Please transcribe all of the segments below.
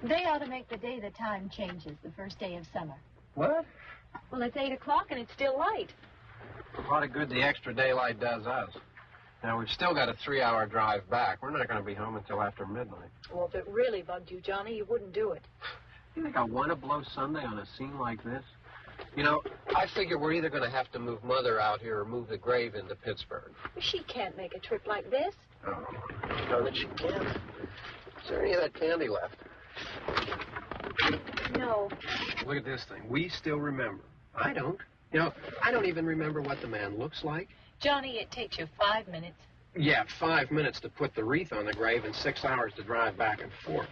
They ought to make the day the time changes, the first day of summer. What? Well, it's 8 o'clock and it's still light. A lot of good the extra daylight does us. Now, we've still got a 3-hour drive back. We're not going to be home until after midnight. Well, if it really bugged you, Johnny, you wouldn't do it. You think I want to blow Sunday on a scene like this? You know, I figure we're either going to have to move Mother out here or move the grave into Pittsburgh. She can't make a trip like this. Oh, no, that she can't. Is there any of that candy left? No. Look at this thing. We still remember. I don't. You know, I don't even remember what the man looks like. Johnny, it takes you 5 minutes. Yeah, 5 minutes to put the wreath on the grave and 6 hours to drive back and forth.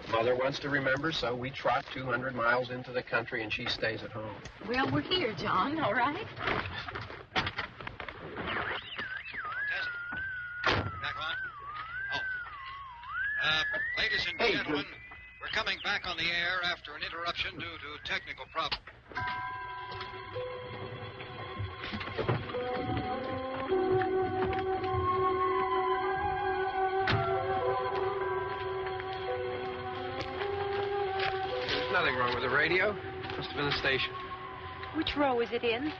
Mother wants to remember, so we trot 200 miles into the country and she stays at home. Well, we're here, John, all right? Test. Back on. Oh. Ladies and gentlemen, we're coming back on the air after an interruption due to technical problems. There's nothing wrong with the radio. Must have been the station. Which row is it in?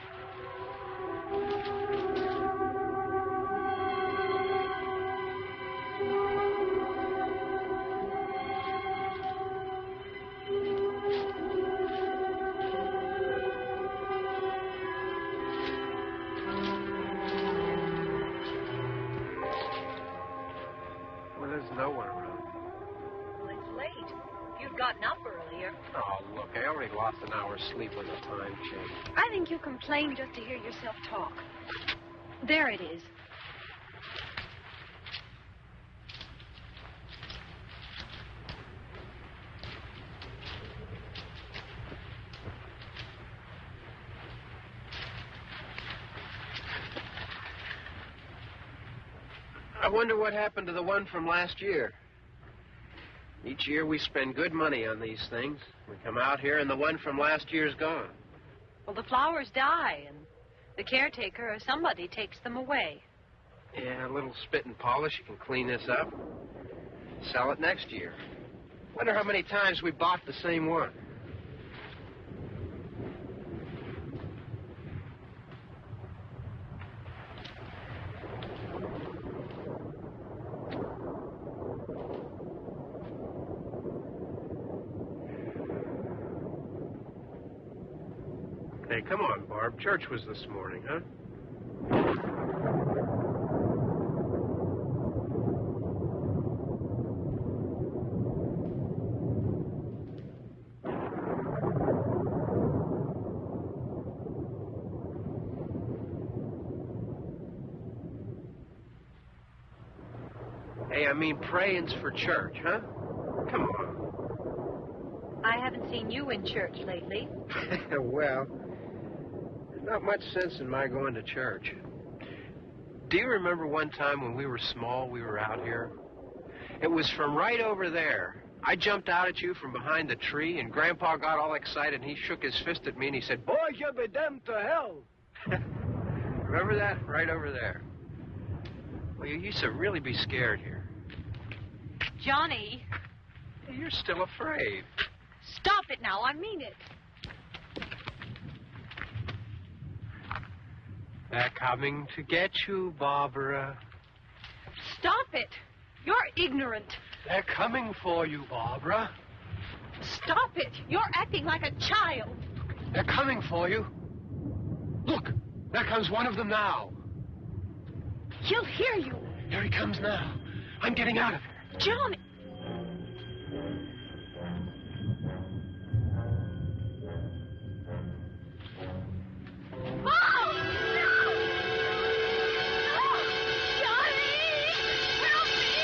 Well, there's no one around. Well, it's late. You'd gotten up earlier. Oh, look, I already lost an hour's sleep when the time changed. I think you complain just to hear yourself talk. There it is. I wonder what happened to the one from last year. Each year we spend good money on these things. We come out here and the one from last year's gone. Well, the flowers die, and the caretaker or somebody takes them away. Yeah, a little spit and polish. You can clean this up. Sell it next year. Wonder how many times we bought the same one. Hey, come on, Barb. Church was this morning, huh? Hey, I mean praying's for church, huh? Come on. I haven't seen you in church lately. Well, there's not much sense in my going to church. Do you remember one time when we were small, we were out here? It was from right over there. I jumped out at you from behind the tree, and Grandpa got all excited, and he shook his fist at me, and he said, "Boys, you'll be damned to hell." Remember that? Right over there. Well, you used to really be scared here. Johnny. You're still afraid. Stop it now. I mean it. They're coming to get you, Barbara. Stop it. You're ignorant. They're coming for you, Barbara. Stop it. You're acting like a child. They're coming for you. Look, there comes one of them now. He'll hear you. Here he comes now. I'm getting out of here. Johnny. Oh! No! No! Johnny! Help me!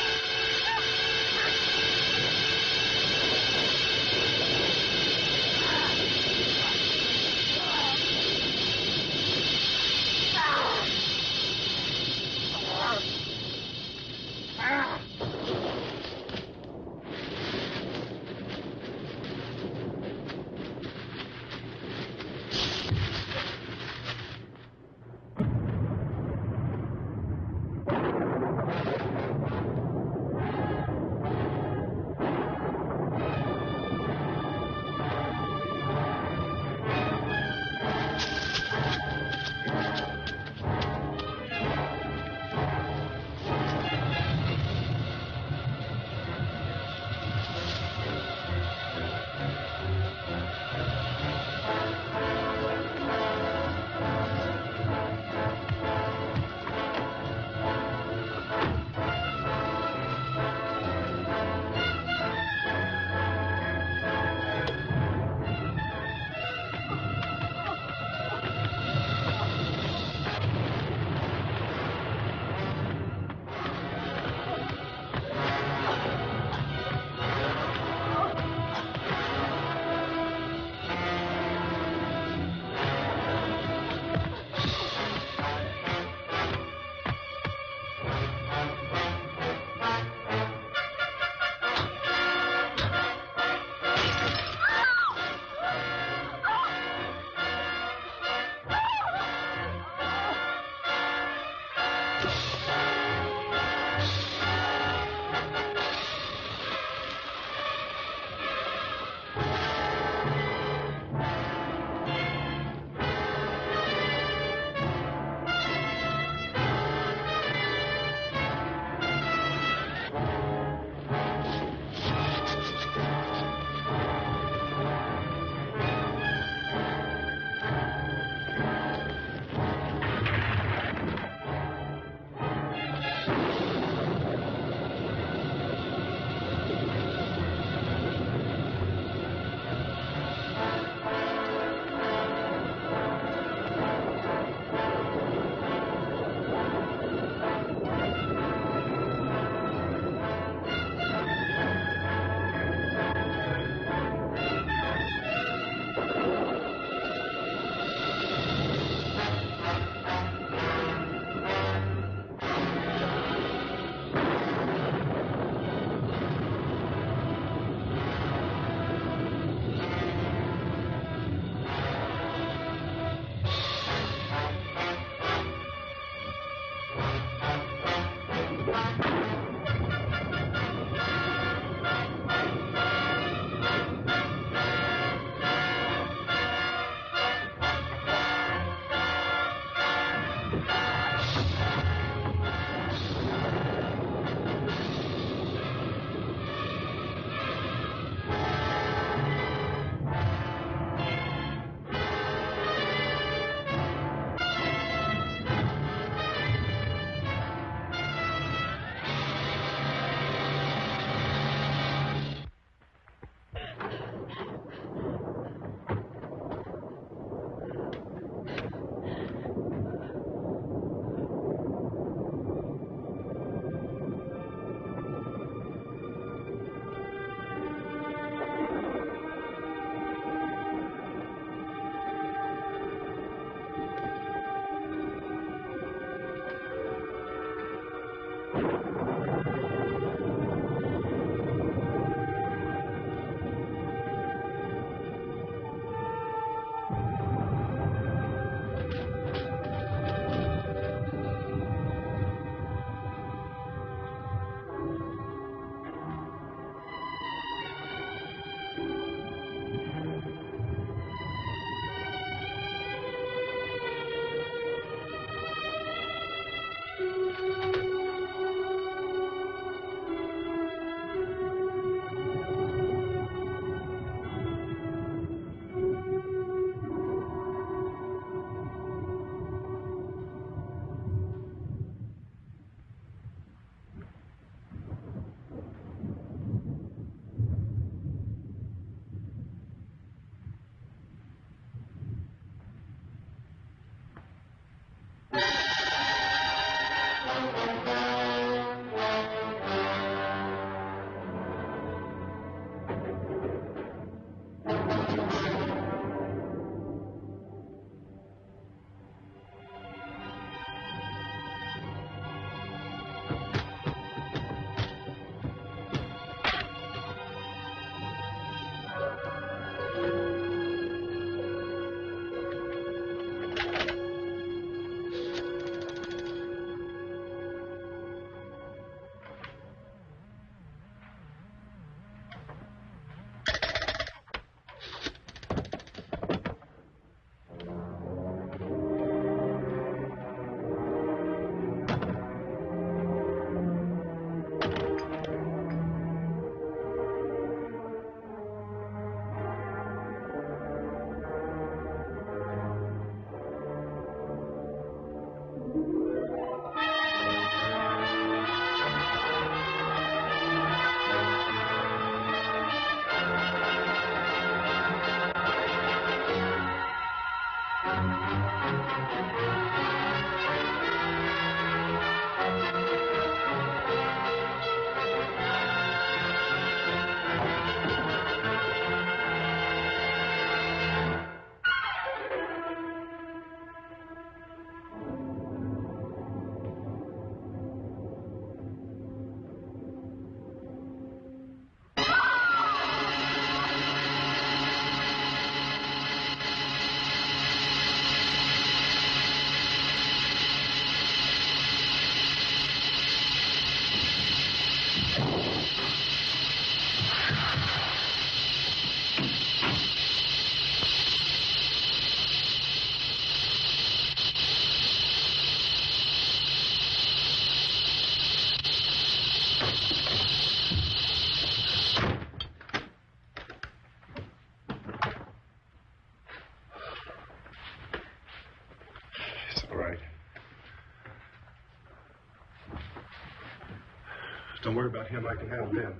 Don't worry about him. I can handle them.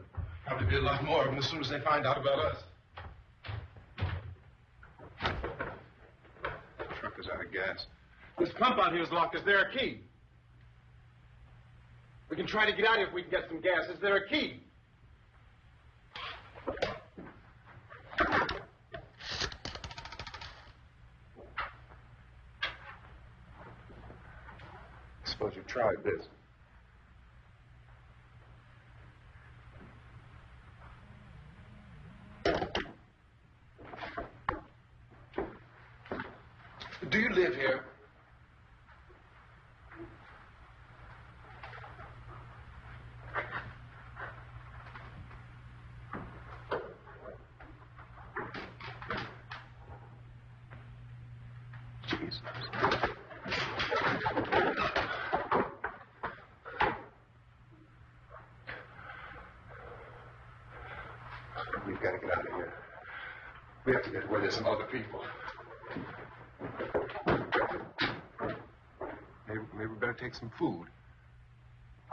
Probably be a lot more of them as soon as they find out about us. The truck is out of gas. This pump out here is locked. Is there a key? We can try to get out here if we can get some gas. Is there a key? Suppose you tried this. Do you live here? Jesus. We've got to get out of here. We have to get where there's some other people. Maybe we better take some food.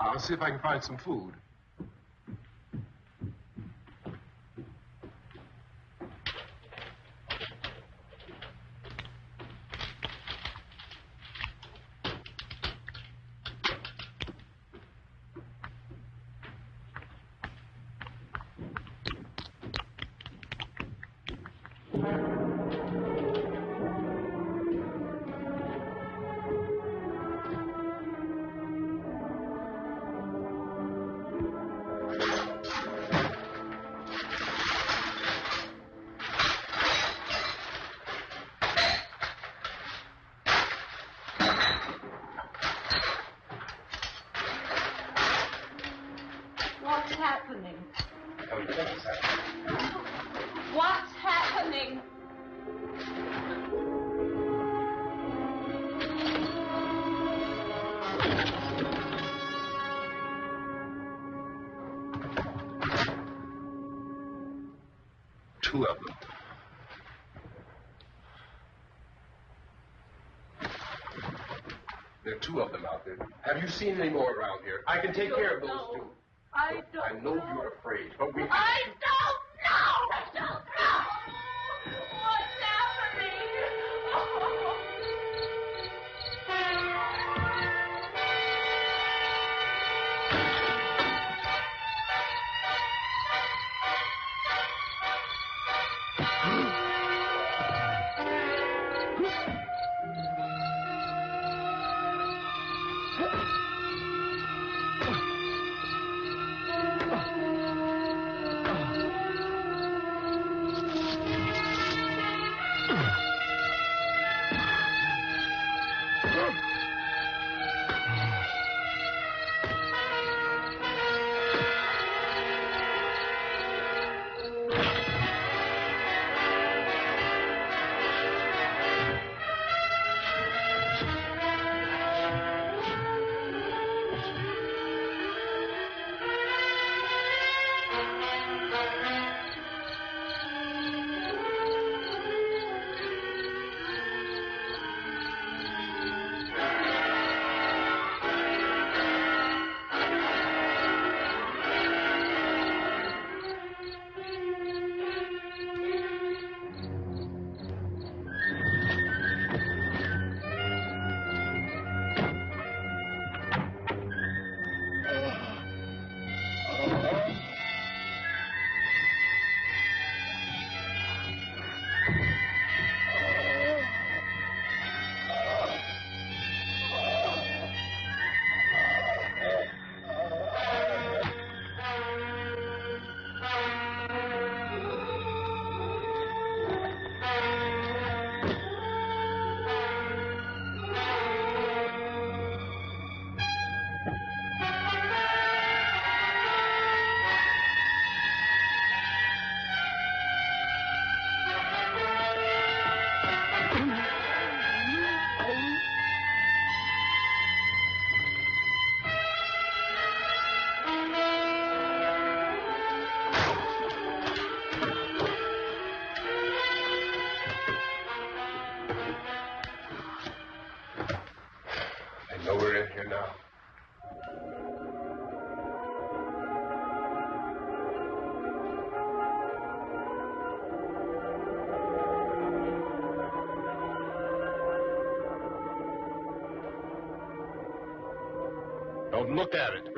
I'll see if I can find some food. What's happening? What's happening? Two of them. There are two of them out there. Have you seen any more around here? I can take care of those two. I don't I know you're afraid, but we... I don't know! I don't know! What's happening? Don't look at it.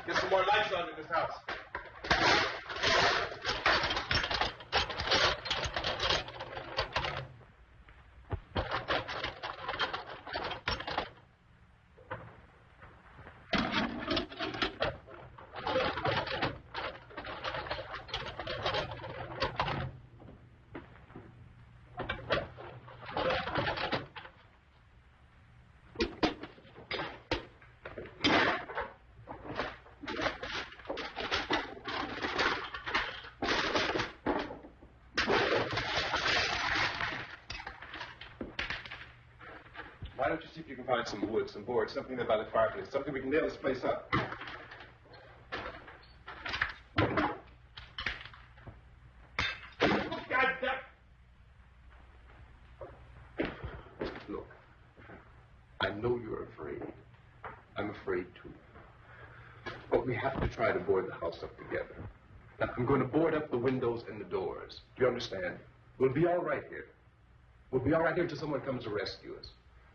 Get some more lights on in this house. Why don't you see if you can find some wood, some board, something there by the fireplace, something we can nail this place up. Look, I know you're afraid. I'm afraid too. But we have to try to board the house up together. Now, I'm going to board up the windows and the doors. Do you understand? We'll be all right here. We'll be all right here until someone comes to rescue us.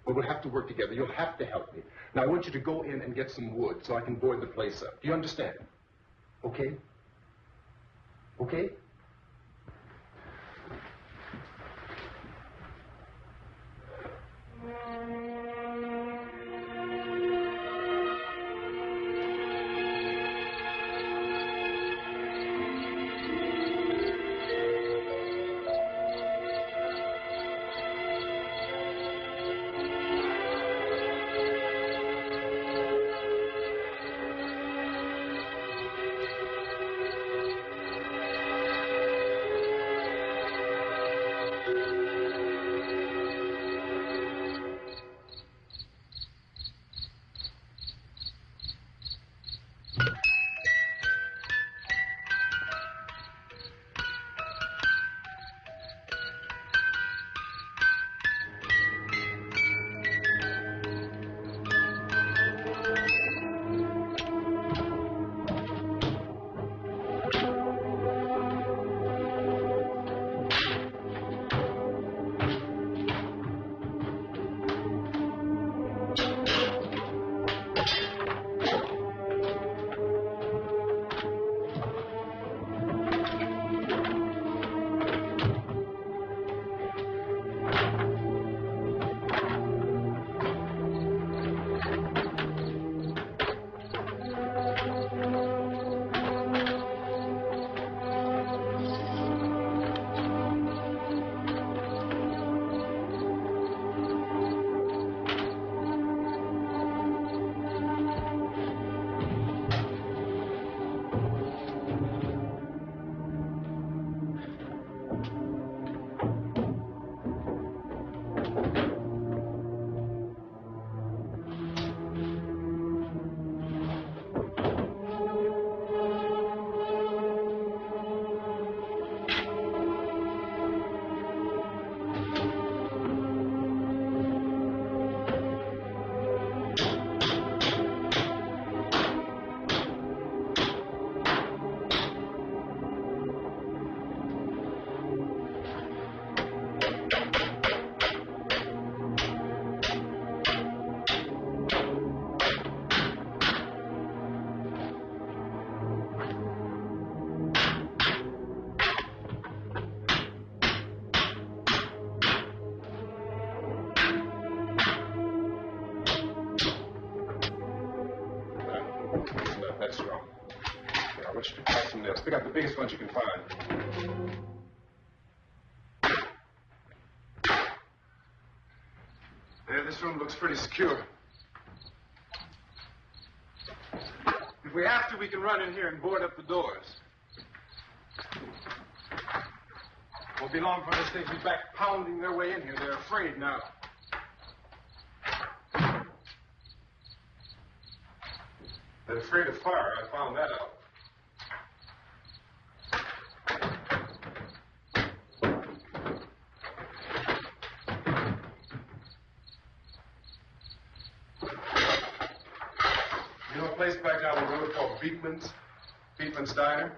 But we'll have to work together. You'll have to help me. Now, I want you to go in and get some wood so I can board the place up. Do you understand? Okay? Okay? this room. Here, I want you to try some nails. Pick out the biggest ones you can find. There, this room looks pretty secure. If we have to, we can run in here and board up the doors. Won't be long before they'll be back pounding their way in here. They're afraid now. They're afraid of fire. I found that out. You know a place back down the road called Beekman's Diner?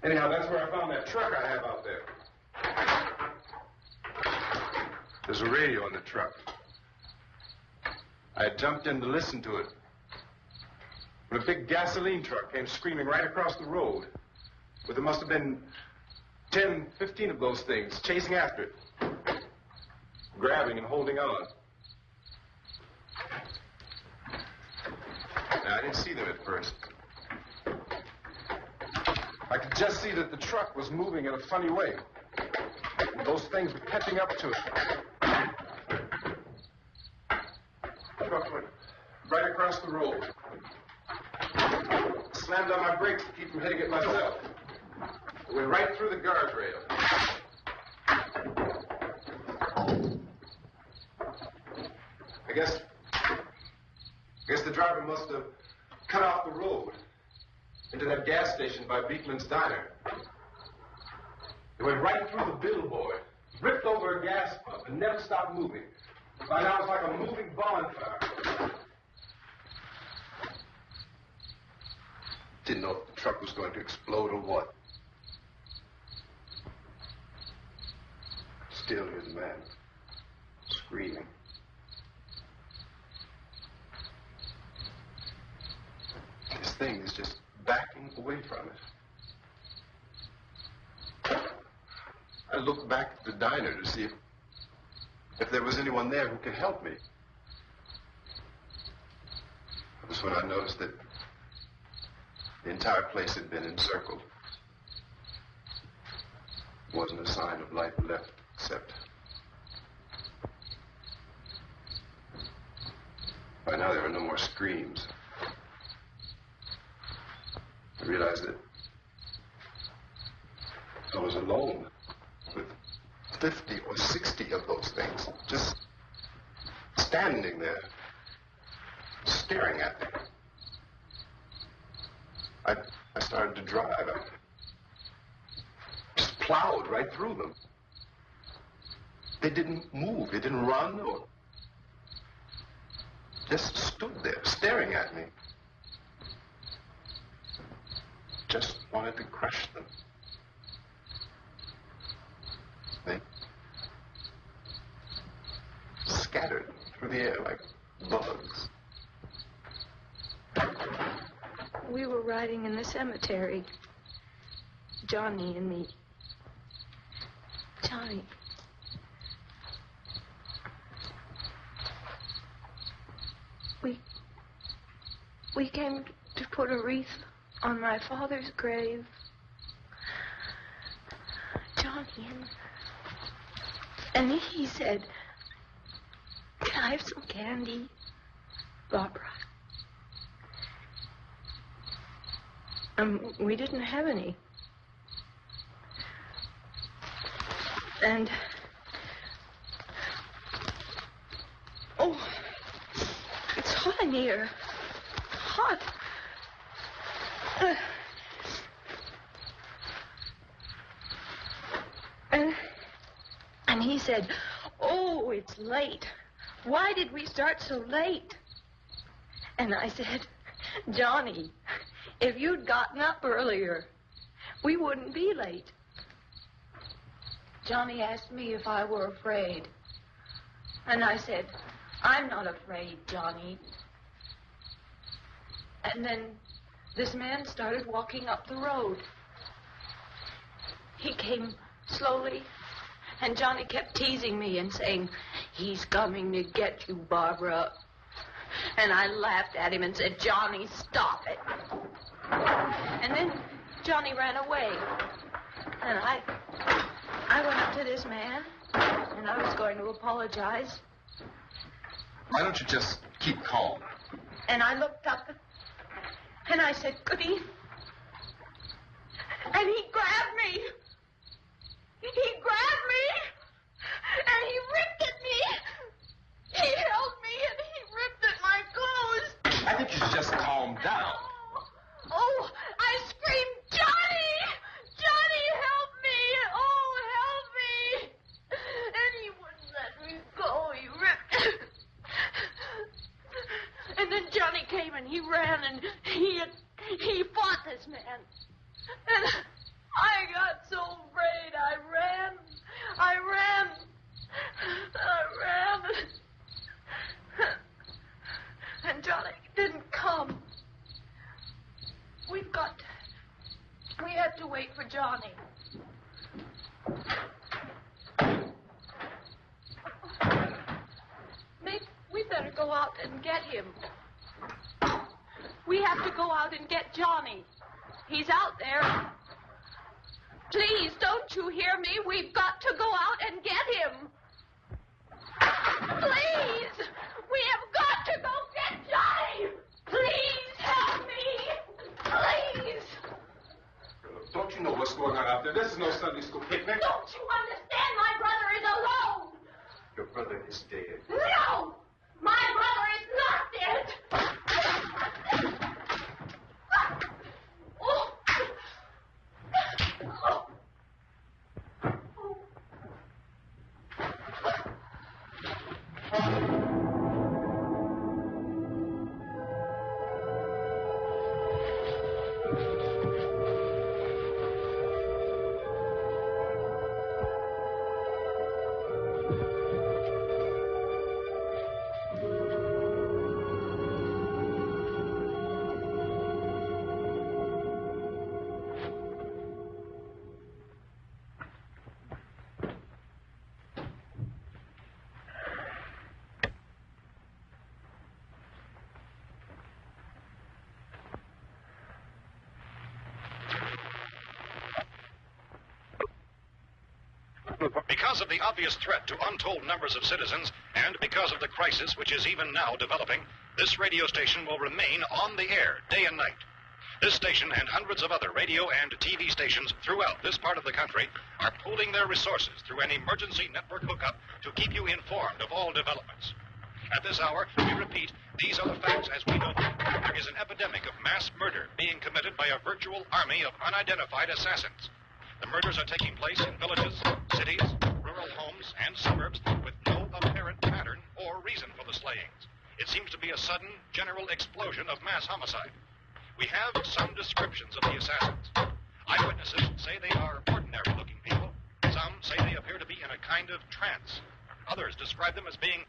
Anyhow, that's where I found that truck I have out there. There's a radio in the truck. I jumped in to listen to it when a big gasoline truck came screaming right across the road. But there must have been 10, 15 of those things chasing after it, grabbing and holding on. Now, I didn't see them at first. I could just see that the truck was moving in a funny way. And those things were catching up to it. The truck went right across the road. Slammed on my brakes to keep from hitting it myself. It went right through the guardrail. I guess the driver must have cut off the road into that gas station by Beekman's Diner. It went right through the billboard, ripped over a gas pump, and never stopped moving. By now, it's like a moving bonfire. Didn't know if the truck was going to explode or what. Still, here's the man, screaming. This thing is just backing away from it. I looked back at the diner to see if there was anyone there who could help me. That was when I noticed that the entire place had been encircled. There wasn't a sign of life left except by now there were no more screams. I realized that I was alone with 50 or 60 of those things, just standing there, staring at me. I started to drive. I just plowed right through them. They didn't move. They didn't run or just stood there, staring at me. Just wanted to crush them. They scattered through the air like bugs. We were riding in the cemetery, Johnny and me. Johnny. We came to put a wreath on my father's grave. Johnny, and he said, "Can I have some candy, Barbara?" We didn't have any. And oh, it's hot in here. Hot. And he said, "Oh, it's late. Why did we start so late?" And I said, "Johnny, if you'd gotten up earlier, we wouldn't be late." Johnny asked me if I were afraid. And I said, "I'm not afraid, Johnny." And then this man started walking up the road. He came slowly, and Johnny kept teasing me and saying, "He's coming to get you, Barbara." And I laughed at him and said, "Johnny, stop it." And then Johnny ran away. And I went up to this man, and I was going to apologize. Why don't you just keep calm? And I looked up, and I said, "Goody." And he grabbed me. He grabbed me, and he ripped at me. He held me, and he ripped at my clothes. I think you should just calm down. Oh, I screamed, "Johnny! Johnny, help me! Oh, help me!" And he wouldn't let me go. He ripped. And then Johnny came, and he ran, and he fought this man. And I got so afraid. I ran. And Johnny didn't come. We had to wait for Johnny. We better go out and get him. We have to go out and get Johnny. He's out there. Please, don't you hear me? We've got to go out and get him. Please! We have got to go get Johnny! Please help me! Please! Don't you know what's going on out there? This is no Sunday school picnic. Don't you understand? My brother is alone! Your brother is dead. No! My brother is not dead! Because of the obvious threat to untold numbers of citizens, and because of the crisis which is even now developing, this radio station will remain on the air day and night. This station and hundreds of other radio and TV stations throughout this part of the country are pooling their resources through an emergency network hookup to keep you informed of all developments. At this hour, we repeat, these are the facts as we know them. There is an epidemic of mass murder being committed by a virtual army of unidentified assassins. The murders are taking place in villages, cities, rural homes, and suburbs with no apparent pattern or reason for the slayings. It seems to be a sudden, general explosion of mass homicide. We have some descriptions of the assassins. Eyewitnesses say they are ordinary-looking people. Some say they appear to be in a kind of trance. Others describe them as being...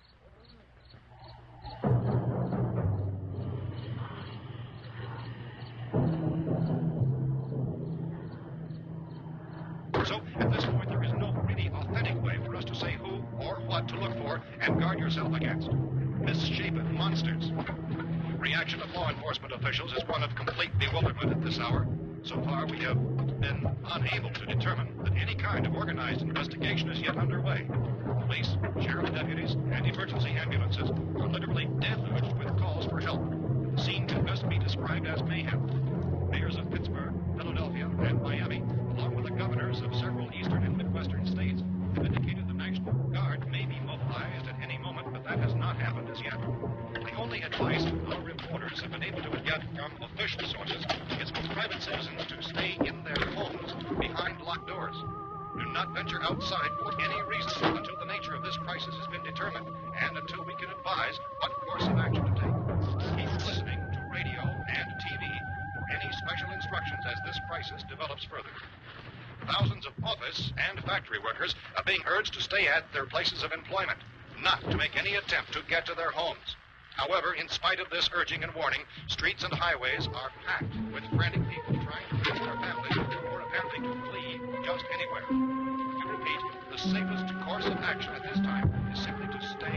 So, at this point, there is no really authentic way for us to say who or what to look for and guard yourself against. Misshapen monsters. Reaction of law enforcement officials is one of complete bewilderment at this hour. So far, we have been unable to determine that any kind of organized investigation is yet underway. Police, sheriff's deputies, and emergency ambulances are literally deluged with calls for help. The scene can best be described as mayhem. Mayors of Pittsburgh, Philadelphia, and Miami, along with the governors of several eastern and midwestern states, have indicated the National Guard may be mobilized at any moment, but that has not happened as yet. The only advice our reporters have been able to get from official sources is for private citizens to stay in their homes behind locked doors. Do not venture outside for any reason until the nature of this crisis has been determined and until we can advise what course of action to take. Keep listening to radio and TV for any special instructions as this crisis develops further. Thousands of office and factory workers are being urged to stay at their places of employment, not to make any attempt to get to their homes. However, in spite of this urging and warning, streets and highways are packed with frantic people trying to reach their families or apparently to flee just anywhere. To repeat, the safest course of action at this time is simply to stay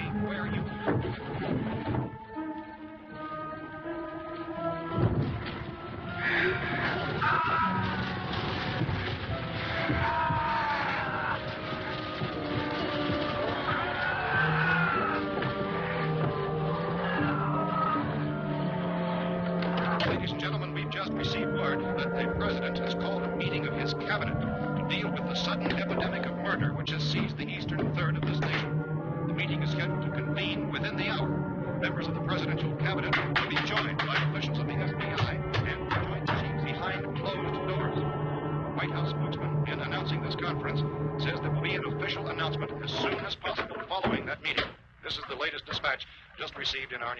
president has called a meeting of his cabinet to deal with the sudden epidemic of murder which has seized the eastern third of this nation. The meeting is scheduled to convene within the hour. Members of the presidential cabinet will be joined by officials of the FBI and joint chiefs behind closed doors. The White House spokesman, in announcing this conference, says there will be an official announcement as soon as possible following that meeting. This is the latest dispatch just received in our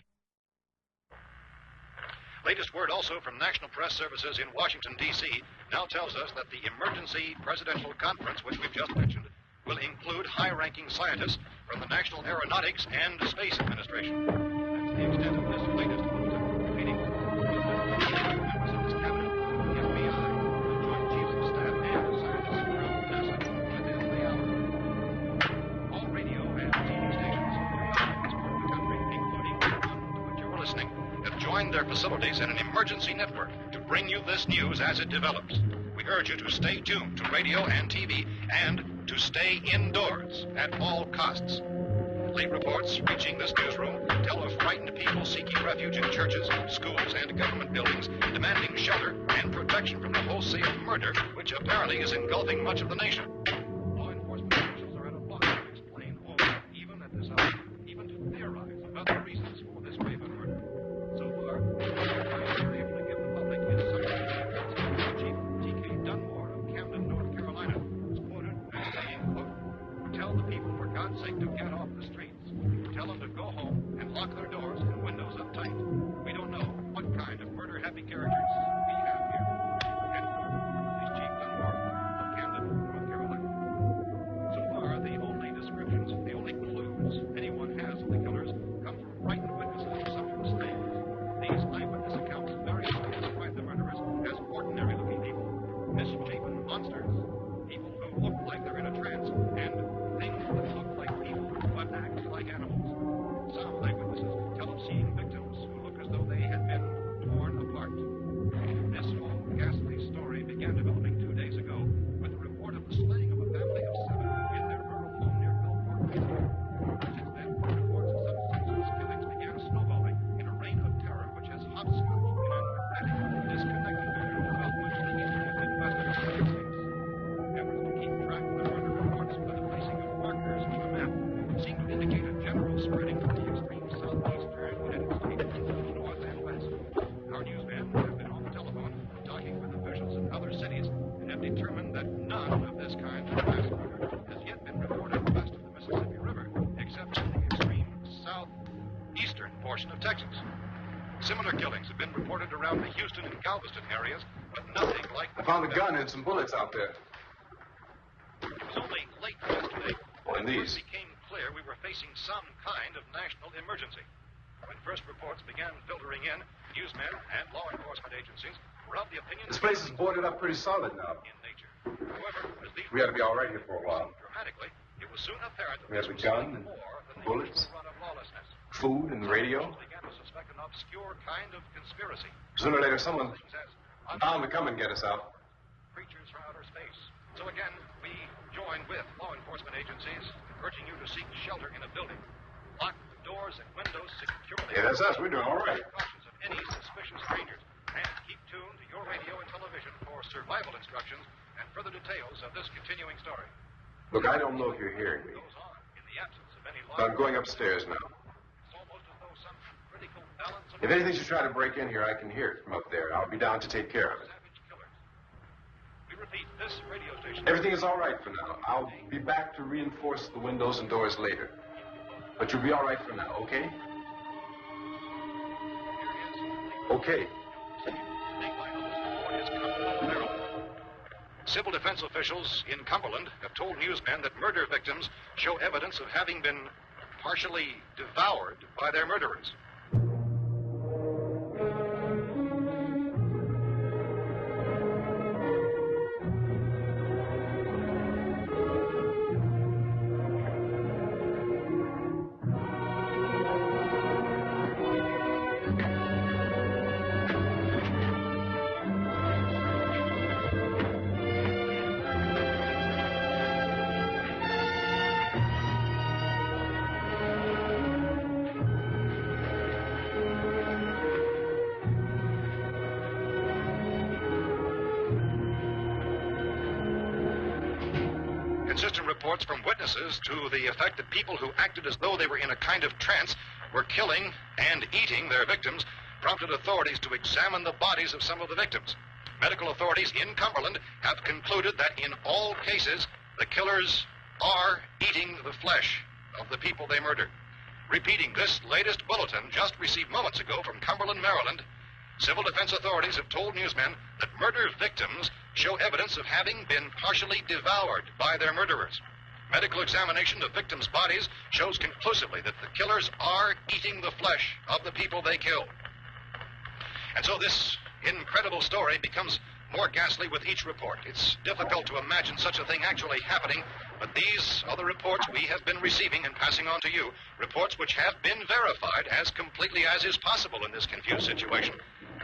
latest word also from National Press Services in Washington, D.C. now tells us that the emergency presidential conference, which we've just mentioned, will include high-ranking scientists from the National Aeronautics and Space Administration. That's the extent of this latest bulletin. Meeting members of this cabinet, the FBI, the Joint Chiefs of Staff, and scientists from NASA within the hour. All radio and TV stations throughout this part of the country, including the one to which you're listening, have joined their facilities in an emergency network to bring you this news as it develops. We urge you to stay tuned to radio and TV and to stay indoors at all costs. Late reports reaching this newsroom tell of frightened people seeking refuge in churches, schools, and government buildings, demanding shelter and protection from the wholesale murder which apparently is engulfing much of the nation. Law enforcement officials are at a loss to explain or even at this hour, even to theorize about the reasons for this wave of murder. So far, they're able to give the public his scientific Chief T.K. Dunmore of Camden, North Carolina, was quoted as saying, quote, "Tell the people, for God's sake, to get off the streets. Tell them to go home and lock their doors and windows up tight. We don't know what kind of murder-happy characters we have here." End quote. This is Chief Dunmore of Camden, North Carolina. So far, the only descriptions, the only clues anyone has of the killers come from frightened witnesses of some of the slaves. These eyewitness accounts variously describe the murderers as ordinary-looking people, misshapen monsters, people who look like they're in a trance, and things that look like people but act like animals. Some eyewitnesses tell of seeing victims who look as though they had been torn apart. This whole ghastly story began developing 2 days ago with the report of the slaying of a family of 7 in their rural home near Gulfport. Since then, reports of some senseless killings began snowballing in a reign of terror which has hopscotched in an erratic, disconnected manner throughout much of the eastern and midwestern United States. Efforts to keep track of the murder reports by the placing of markers on the map seem to indicate a general spreading from the extreme southeastern United States into the north and west. Our newsmen have been on the telephone talking with officials in other cities and have determined that none of this kind of mass murder has yet been reported west of the Mississippi River, except in the extreme southeastern portion of Texas. Similar killings have been reported around the Houston and Galveston areas, but nothing like I found a gun and some bullets out there. It was only late yesterday And when it these? became clear we were facing some kind of national emergency. When first reports began filtering in, newsmen and law enforcement agencies were of the opinion This place is boarded up pretty solid now. in nature. However, as these We ought to be all right here for a while. dramatically, it was soon apparent that We have this a was gun something and more than the bullets. usual run of lawlessness. Food and the radio. Officials began to suspect an obscure kind of conspiracy. Sooner or later, someone Things as bound to come and get us out. creatures from outer space. So again, we join with law enforcement agencies, urging you to seek shelter in a building. Lock the doors and windows securely. Yeah, that's us. We're doing all right. Precautions of any suspicious strangers. And keep tuned to your radio and television for survival instructions and further details of this continuing story. Look, I don't know if you're hearing me, Goes on in the absence of any law. but I'm going upstairs now. It's almost as though some critical balance of If anything should try to break in here, I can hear it from up there. I'll be down to take care of it. savage killers. We repeat, this radio station. Everything is all right for now. I'll be back to reinforce the windows and doors later. But you'll be all right for now, okay? Okay. Civil defense officials in Cumberland have told newsmen that murder victims show evidence of having been partially devoured by their murderers. Inconsistent reports from witnesses to the effect that people who acted as though they were in a kind of trance were killing and eating their victims prompted authorities to examine the bodies of some of the victims. Medical authorities in Cumberland have concluded that in all cases, the killers are eating the flesh of the people they murdered. Repeating this latest bulletin just received moments ago from Cumberland, Maryland, civil defense authorities have told newsmen that murder victims show evidence of having been partially devoured by their murderers. Medical examination of victims' bodies shows conclusively that the killers are eating the flesh of the people they killed. And so this incredible story becomes more ghastly with each report. It's difficult to imagine such a thing actually happening, but these are the reports we have been receiving and passing on to you, reports which have been verified as completely as is possible in this confused situation.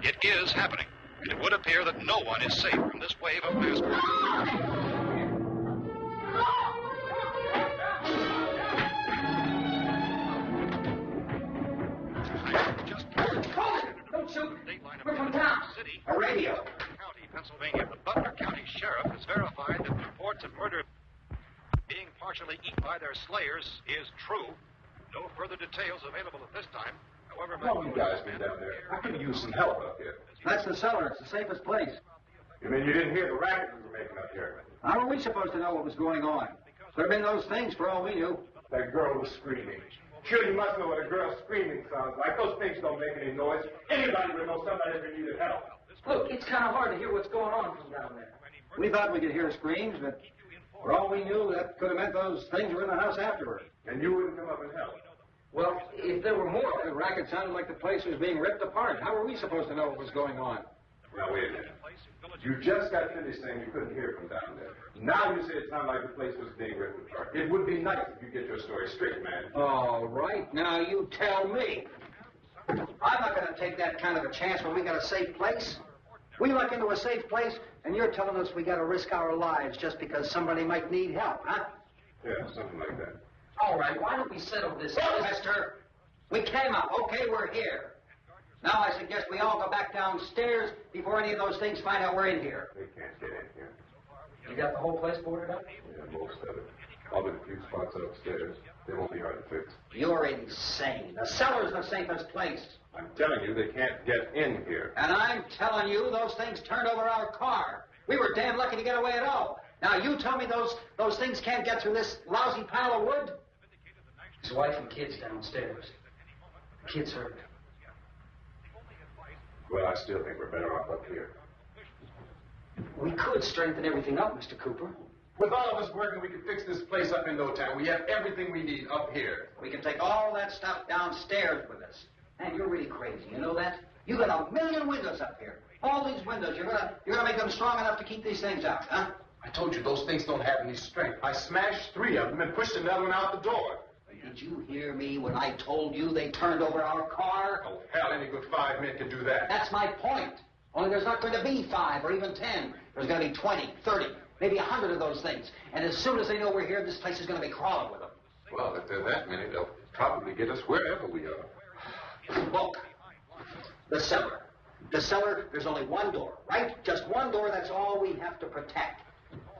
It is happening, and it would appear that no one is safe from this wave of mass murder. Don't shoot! We're from town. A radio. County, Pennsylvania. The Butler County Sheriff has verified that reports of murder being partially eaten by their slayers is true. No further details available at this time. However, How you guys been down there? I could use some help up here. That's the cellar. It's the safest place. You mean you didn't hear the racket we were making up here? How are we supposed to know what was going on? Could have been those things for all we knew. That girl was screaming. Sure, you must know what a girl screaming sounds like. Those things don't make any noise. Anybody would know somebody ever needed help. Look, it's kind of hard to hear what's going on from down there. We thought we could hear screams, but for all we knew, that could have meant those things were in the house afterward. And you wouldn't come up and help? Well, if there were more, the racket sounded like the place was being ripped apart. How were we supposed to know what was going on? Now, wait a minute. You just got finished saying you couldn't hear from down there. Now you say it sounded like the place was being ripped apart. It would be nice if you get your story straight, man. All right, now you tell me. I'm not going to take that kind of a chance when we got a safe place. We luck into a safe place, and you're telling us we got to risk our lives just because somebody might need help, huh? Yeah, something like that. All right, why don't we settle this? Well, mister, we came up. Okay, we're here. Now I suggest we all go back downstairs before any of those things find out we're in here. They can't get in here. You got the whole place boarded up? Yeah, most of it. Other few spots upstairs. They won't be hard to fix. You're insane. The cellar's the safest place. I'm telling you, they can't get in here. And I'm telling you, those things turned over our car. We were damn lucky to get away at all. Now you tell me those things can't get through this lousy pile of wood? His wife and kids downstairs. The kids hurt. Well, I still think we're better off up here. We could strengthen everything up, Mr. Cooper. With all of us working, we can fix this place up in no time. We have everything we need up here. We can take all that stuff downstairs with us. Man, you're really crazy. You know that? You got 1,000,000 windows up here. All these windows, you're gonna make them strong enough to keep these things out, huh? I told you those things don't have any strength. I smashed 3 of them and pushed another one out the door. Did you hear me when I told you they turned over our car? Oh, hell, any good 5 men can do that. That's my point. Only there's not going to be 5 or even 10. There's going to be 20, 30, maybe 100 of those things. And as soon as they know we're here, this place is going to be crawling with them. Well, if there are that many, they'll probably get us wherever we are. Look, the cellar. The cellar, there's only one door, right? Just one door, that's all we have to protect.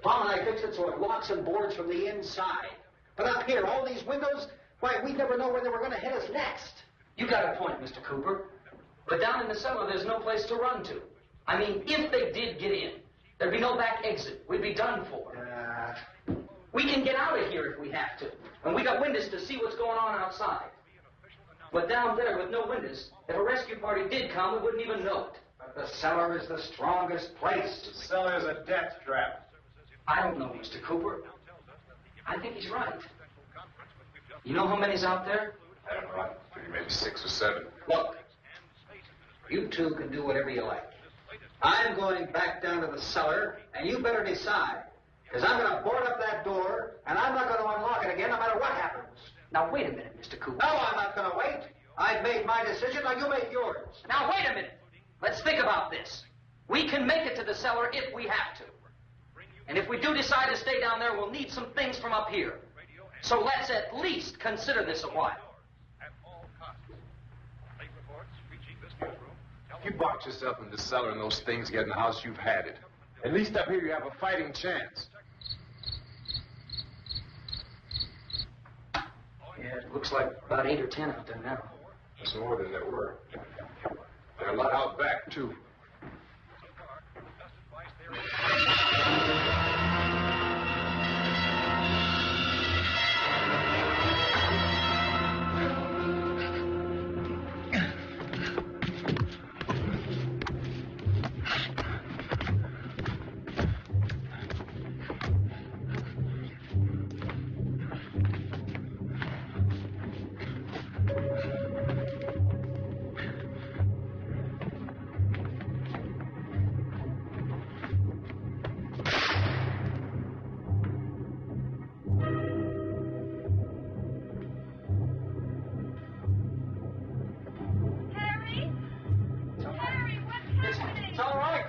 Tom and I fixed it so it locks and boards from the inside. But up here, all these windows, why, we'd never know where they were going to hit us next. You got a point, Mr. Cooper. But down in the cellar, there's no place to run to. I mean, if they did get in, there'd be no back exit. We'd be done for. We can get out of here if we have to. And we got windows to see what's going on outside. But down there with no windows, if a rescue party did come, we wouldn't even know it. But the cellar is the strongest place. The cellar is a death trap. I don't know, Mr. Cooper. I think he's right. You know how many's out there? I don't know. I figure maybe 6 or 7. Look, you two can do whatever you like. I'm going back down to the cellar, and you better decide. Because I'm going to board up that door, and I'm not going to unlock it again no matter what happens. Now, wait a minute, Mr. Cooper. No, I'm not going to wait. I've made my decision, now you make yours. Now, wait a minute. Let's think about this. We can make it to the cellar if we have to. And if we do decide to stay down there, we'll need some things from up here. So let's at least consider this a while. If you box yourself in the cellar and those things get in the house, you've had it. At least up here you have a fighting chance. Yeah, it looks like about 8 or 10 out there now. There's more than there were. There are a lot out back, too. It's all right.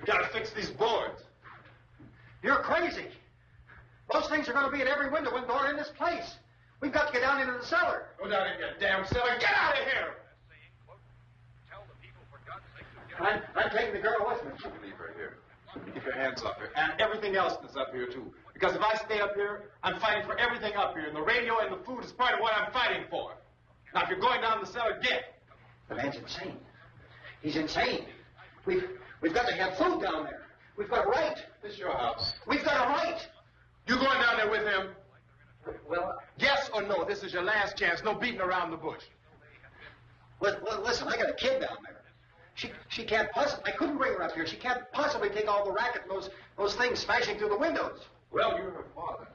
Gotta fix these boards. You're crazy. Those things are going to be at every window and door in this place. We've got to get down into the cellar. Go down in your damn cellar. Get out of here! I'm taking the girl with me. Leave her here. Keep your hands off her. And everything else that's up here, too. Because if I stay up here, I'm fighting for everything up here. And the radio and the food is part of what I'm fighting for. Now, if you're going down the cellar, get. The man's insane. He's insane. We've got to have food down there. We've got a right. This is your house. We've got a right. You going down there with him? Well, Yes or no? This is your last chance. No beating around the bush. listen, I got a kid down there. She can't possibly, I couldn't bring her up here. She can't possibly take all the racket and those things smashing through the windows. Well, you're her father.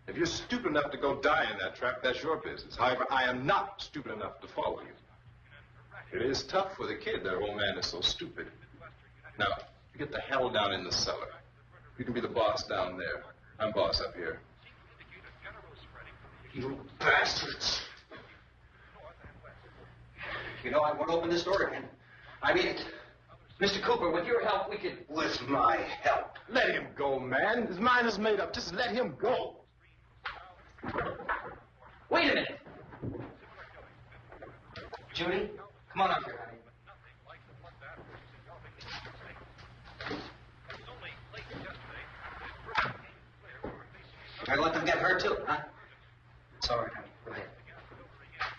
If you're stupid enough to go die in that trap, that's your business. However, I am not stupid enough to follow you. It is tough for the kid. That old man is so stupid. Now, you get the hell down in the cellar. You can be the boss down there. I'm boss up here. You bastards. You know, I won't open this door again. I mean it. Mr. Cooper, with your help, we could... With my help? Let him go, man. His mind is made up. Just let him go. Wait a minute. Judy, come on up here, honey. I let them get hurt, too, huh? It's all right, honey. Go ahead.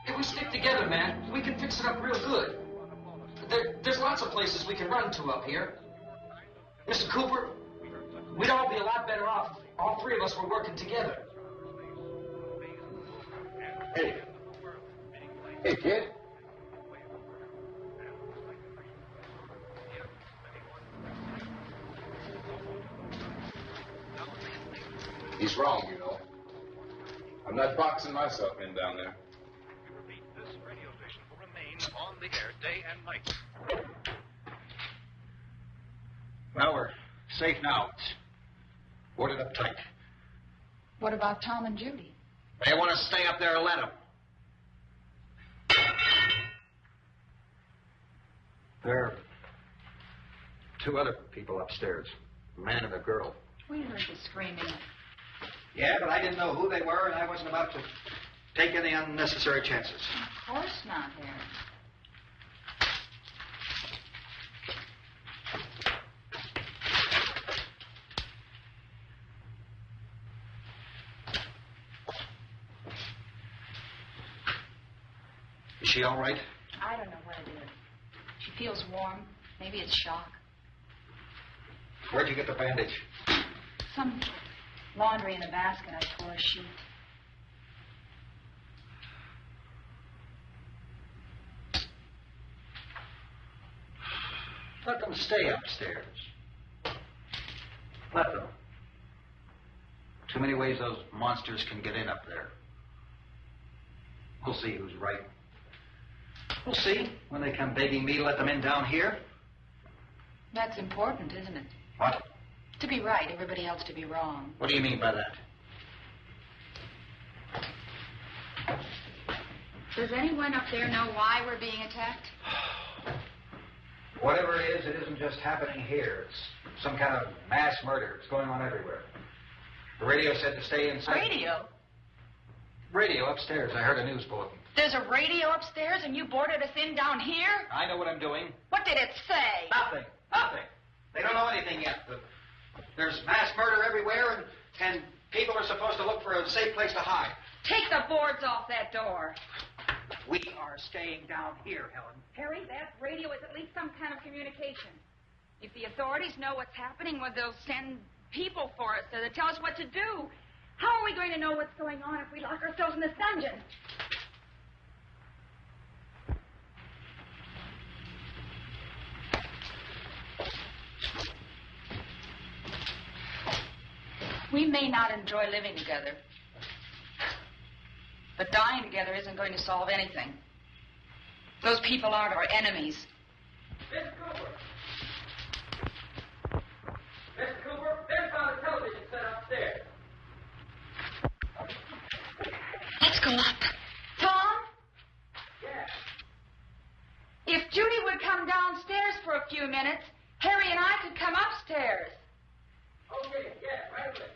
If we stick together, man, we can fix it up real good. There's lots of places we can run to up here. Mr. Cooper, we'd all be a lot better off if all three of us were working together. Hey. Hey, kid. He's wrong, you know. I'm not boxing myself in down there. This radio station will remain on the air day and night. Well, we're safe now. It's boarded up tight. What about Tom and Judy? They want to stay up there and let them. There are two other people upstairs, a man and a girl. We heard you screaming. Yeah, but I didn't know who they were, and I wasn't about to take any unnecessary chances. Of course not, Harry. Is she all right? I don't know what it is. She feels warm. Maybe it's shock. Where'd you get the bandage? Some laundry in a basket. I tore a sheet. Let them stay upstairs. Let them. Too many ways those monsters can get in up there. We'll see who's right. We'll see when they come begging me to let them in down here. That's important, isn't it? What? To be right, everybody else to be wrong. What do you mean by that? Does anyone up there know why we're being attacked? Whatever it isn't just happening here. It's some kind of mass murder. It's going on everywhere. The radio said to stay inside. Radio? Radio upstairs. I heard a news bulletin. There's a radio upstairs and you boarded us in down here? I know what I'm doing. What did it say? Nothing. Nothing. They don't know anything yet. There's mass murder everywhere, and people are supposed to look for a safe place to hide. Take the boards off that door. We are staying down here, Helen. Harry, that radio is at least some kind of communication. If the authorities know what's happening, well, they'll send people for us to tell us what to do. How are we going to know what's going on if we lock ourselves in this dungeon? We may not enjoy living together, but dying together isn't going to solve anything. Those people aren't our enemies. Mr. Cooper! Mr. Cooper, there's found a television set upstairs. Let's go up. Tom? Yeah. If Judy would come downstairs for a few minutes, Harry and I could come upstairs. Okay, yeah, right away.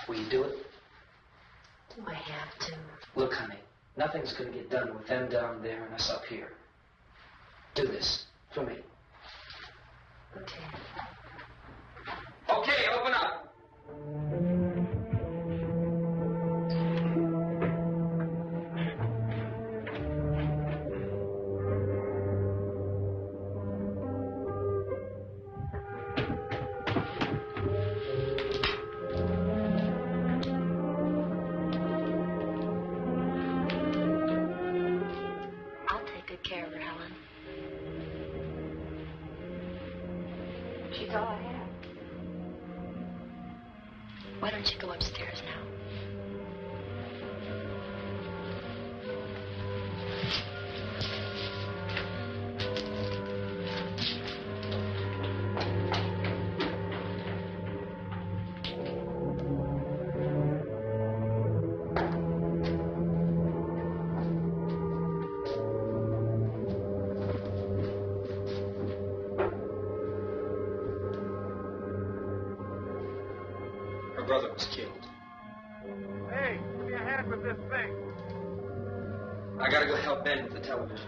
Will you do it? Do I have to? Look, honey, nothing's going to get done with them down there and us up here. Do this for me. Okay. Okay, open up. I'll take good care of her, Helen. She's all I have. Why don't you go upstairs now? Her brother was killed. Hey, give me a hand with this thing. I gotta go help Ben with the television.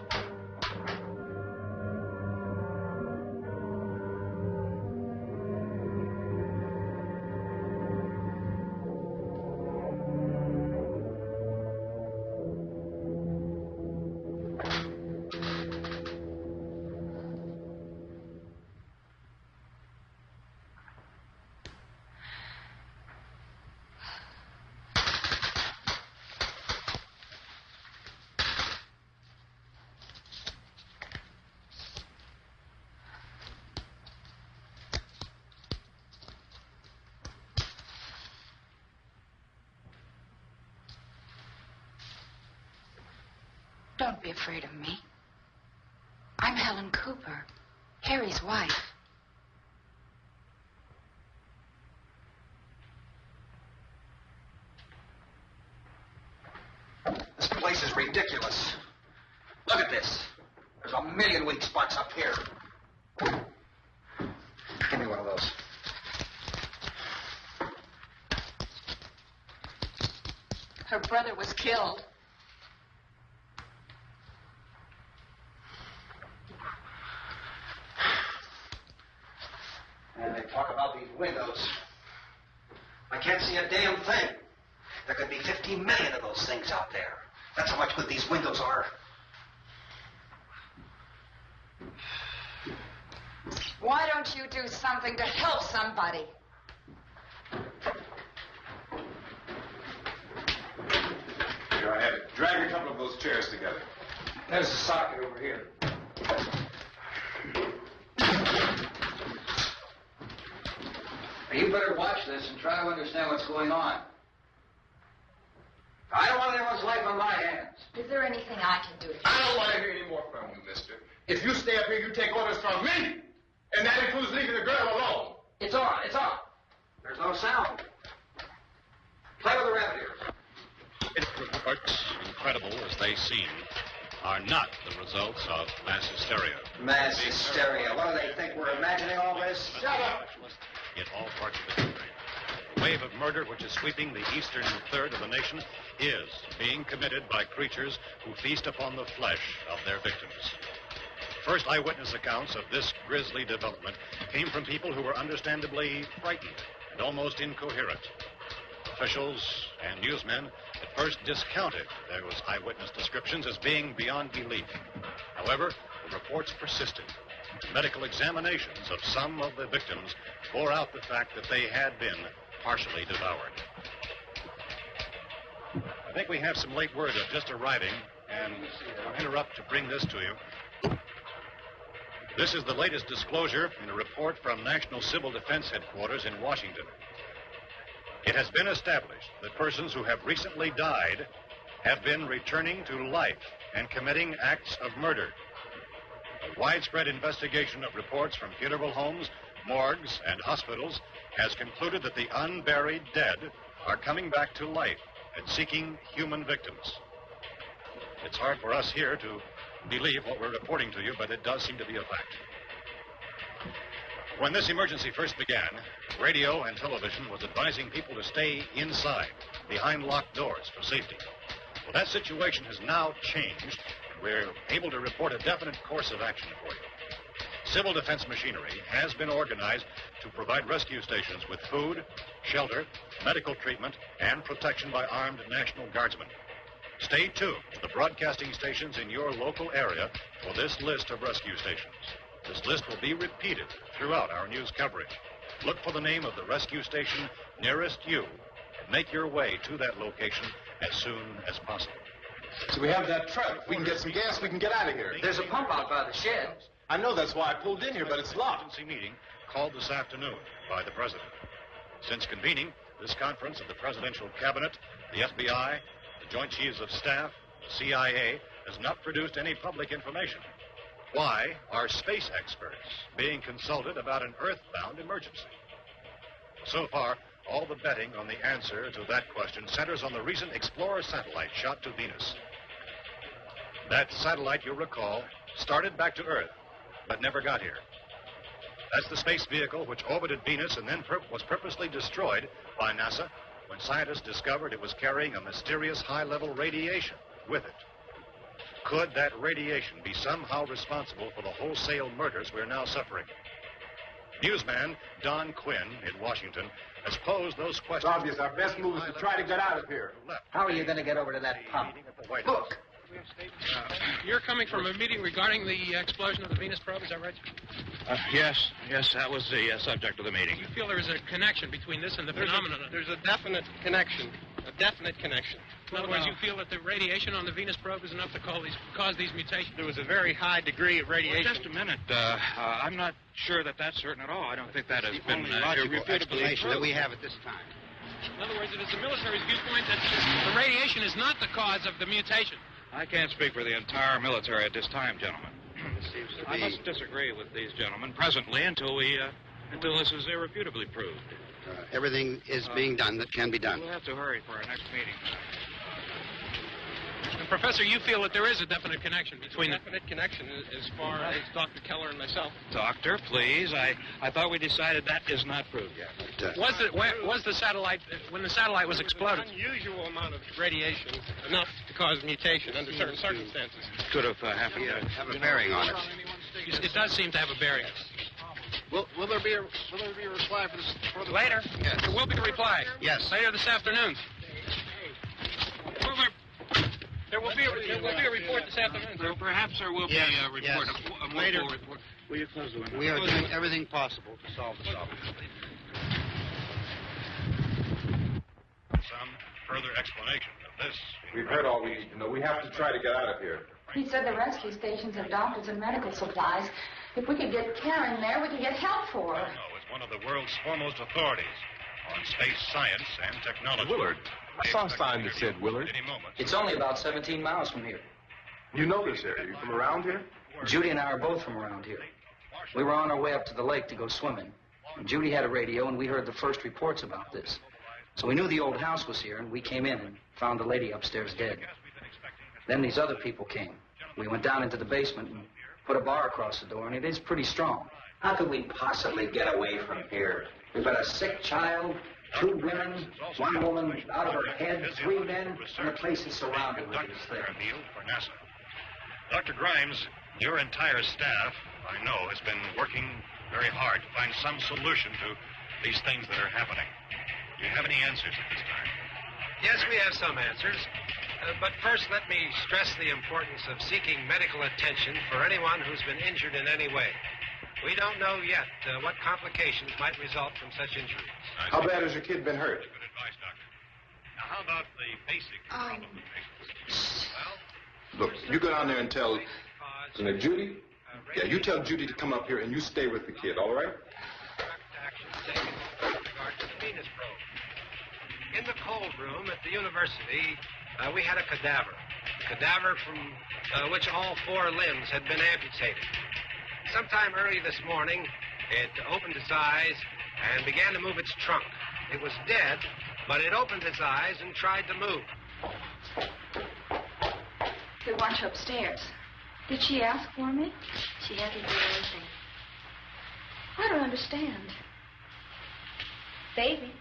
Don't be afraid of me. I'm Helen Cooper, Harry's wife. This place is ridiculous. Look at this. There's a million weak spots up here. Give me one of those. Her brother was killed. And they talk about these windows. I can't see a damn thing. There could be 15 million of those things out there. That's how much good these windows are. Why don't you do something to help somebody? Here, I have it. Drag a couple of those chairs together. There's a socket over here. You better watch this and try to understand what's going on. I don't want anyone's life on my hands. Is there anything I can do? I don't want to hear any more from you, mister. If you stay up here, you take orders from me. And that includes leaving the girl alone. It's on, it's on. There's no sound. Play with the rabbit ears. Reports, incredible as they seem, are not the results of mass hysteria. Mass hysteria. What do they think? We're imagining all this? Shut up! In all parts of the country. The wave of murder which is sweeping the eastern third of the nation is being committed by creatures who feast upon the flesh of their victims. First eyewitness accounts of this grisly development came from people who were understandably frightened and almost incoherent. Officials and newsmen at first discounted those eyewitness descriptions as being beyond belief. However, the reports persisted. Medical examinations of some of the victims bore out the fact that they had been partially devoured. I think we have some late word of just arriving, and I'll interrupt to bring this to you. This is the latest disclosure in a report from National Civil Defense Headquarters in Washington. It has been established that persons who have recently died have been returning to life and committing acts of murder. A widespread investigation of reports from funeral homes, morgues, and hospitals has concluded that the unburied dead are coming back to life and seeking human victims. It's hard for us here to believe what we're reporting to you, but it does seem to be a fact. When this emergency first began, radio and television was advising people to stay inside, behind locked doors for safety. Well, that situation has now changed. We're able to report a definite course of action for you. Civil defense machinery has been organized to provide rescue stations with food, shelter, medical treatment, and protection by armed National Guardsmen. Stay tuned to the broadcasting stations in your local area for this list of rescue stations. This list will be repeated throughout our news coverage. Look for the name of the rescue station nearest you and make your way to that location as soon as possible. So we have that truck. If we can get some gas, we can get out of here. There's a pump out by the shed. I know, that's why I pulled in here, but it's locked. Emergency meeting called this afternoon by the President. Since convening this conference of the Presidential Cabinet, the FBI, the Joint Chiefs of Staff, the CIA, has not produced any public information. Why are space experts being consulted about an earthbound emergency? So far, all the betting on the answer to that question centers on the recent Explorer satellite shot to Venus. That satellite, you'll recall, started back to Earth, but never got here. That's the space vehicle which orbited Venus and then was purposely destroyed by NASA when scientists discovered it was carrying a mysterious high-level radiation with it. Could that radiation be somehow responsible for the wholesale murders we're now suffering? Newsman Don Quinn in Washington has posed those questions. It's obvious our best move is to try to get out of here. How are you going to get over to that pump? Look. You're coming from a meeting regarding the explosion of the Venus probe, is that right? Yes, that was the subject of the meeting. You feel there is a connection between this and the phenomenon? There's a definite connection. A definite connection. In other words, you feel that the radiation on the Venus probe is enough to cause these mutations? There was a very high degree of radiation. Well, just a minute. I'm not sure that that's certain at all. I don't think that has been irrefutably explanation that we have at this time. In other words, it is the military's viewpoint that the radiation is not the cause of the mutation. I can't speak for the entire military at this time, gentlemen. I must disagree with these gentlemen presently until this is irrefutably proved. Everything is being done that can be done. We'll have to hurry for our next meeting. And Professor, you feel that there is a definite connection between definite connection as far as Dr. Keller and myself. Doctor, please. I thought we decided that is not proved yet. Was the satellite, when the satellite was exploded? An unusual amount of radiation, enough to cause mutation under certain circumstances. Could have happened. Have a bearing on it. It does seem to have a bearing. Will there be a reply for this? Later? Yes. There will be a reply. Yes. Later this afternoon. There will be a report this afternoon. Well, perhaps there will be a report. Yes. A Later. full report. Will you close the window? We are doing everything possible to solve the problem. Some further explanation of this. We've heard all we need to know. We have to try to get out of here. He said the rescue stations have doctors and medical supplies. If we could get care in there, we could get help for her. No, it's one of the world's foremost authorities on space science and technology. Willard. I saw a sign that said Willard. Any moment. It's only about 17 miles from here. You know this area. You from around here? Judy and I are both from around here. We were on our way up to the lake to go swimming. And Judy had a radio, and we heard the first reports about this. So we knew the old house was here, and we came in and found the lady upstairs dead. Then these other people came. We went down into the basement and put a bar across the door, and it is pretty strong. How could we possibly get away from here? We've got a sick child, 2 women, 1 woman out of her head, 3 men, and the place is surrounded with these things. For NASA. Dr. Grimes, your entire staff, I know, has been working very hard to find some solution to these things that are happening. Do you have any answers at this time? Yes, we have some answers. But first, let me stress the importance of seeking medical attention for anyone who's been injured in any way. We don't know yet what complications might result from such injuries. How bad has your kid been hurt? Good advice, Doctor. Now, how about the basic complications? Look, you go down there and tell Judy. Yeah, you tell Judy to come up here and you stay with the kid, all right? In the cold room at the university, we had a cadaver from which all 4 limbs had been amputated. Sometime early this morning, it opened its eyes and began to move its trunk. It was dead, but it opened its eyes and tried to move. They want you upstairs. Did she ask for me? She hasn't done anything. I don't understand. Baby.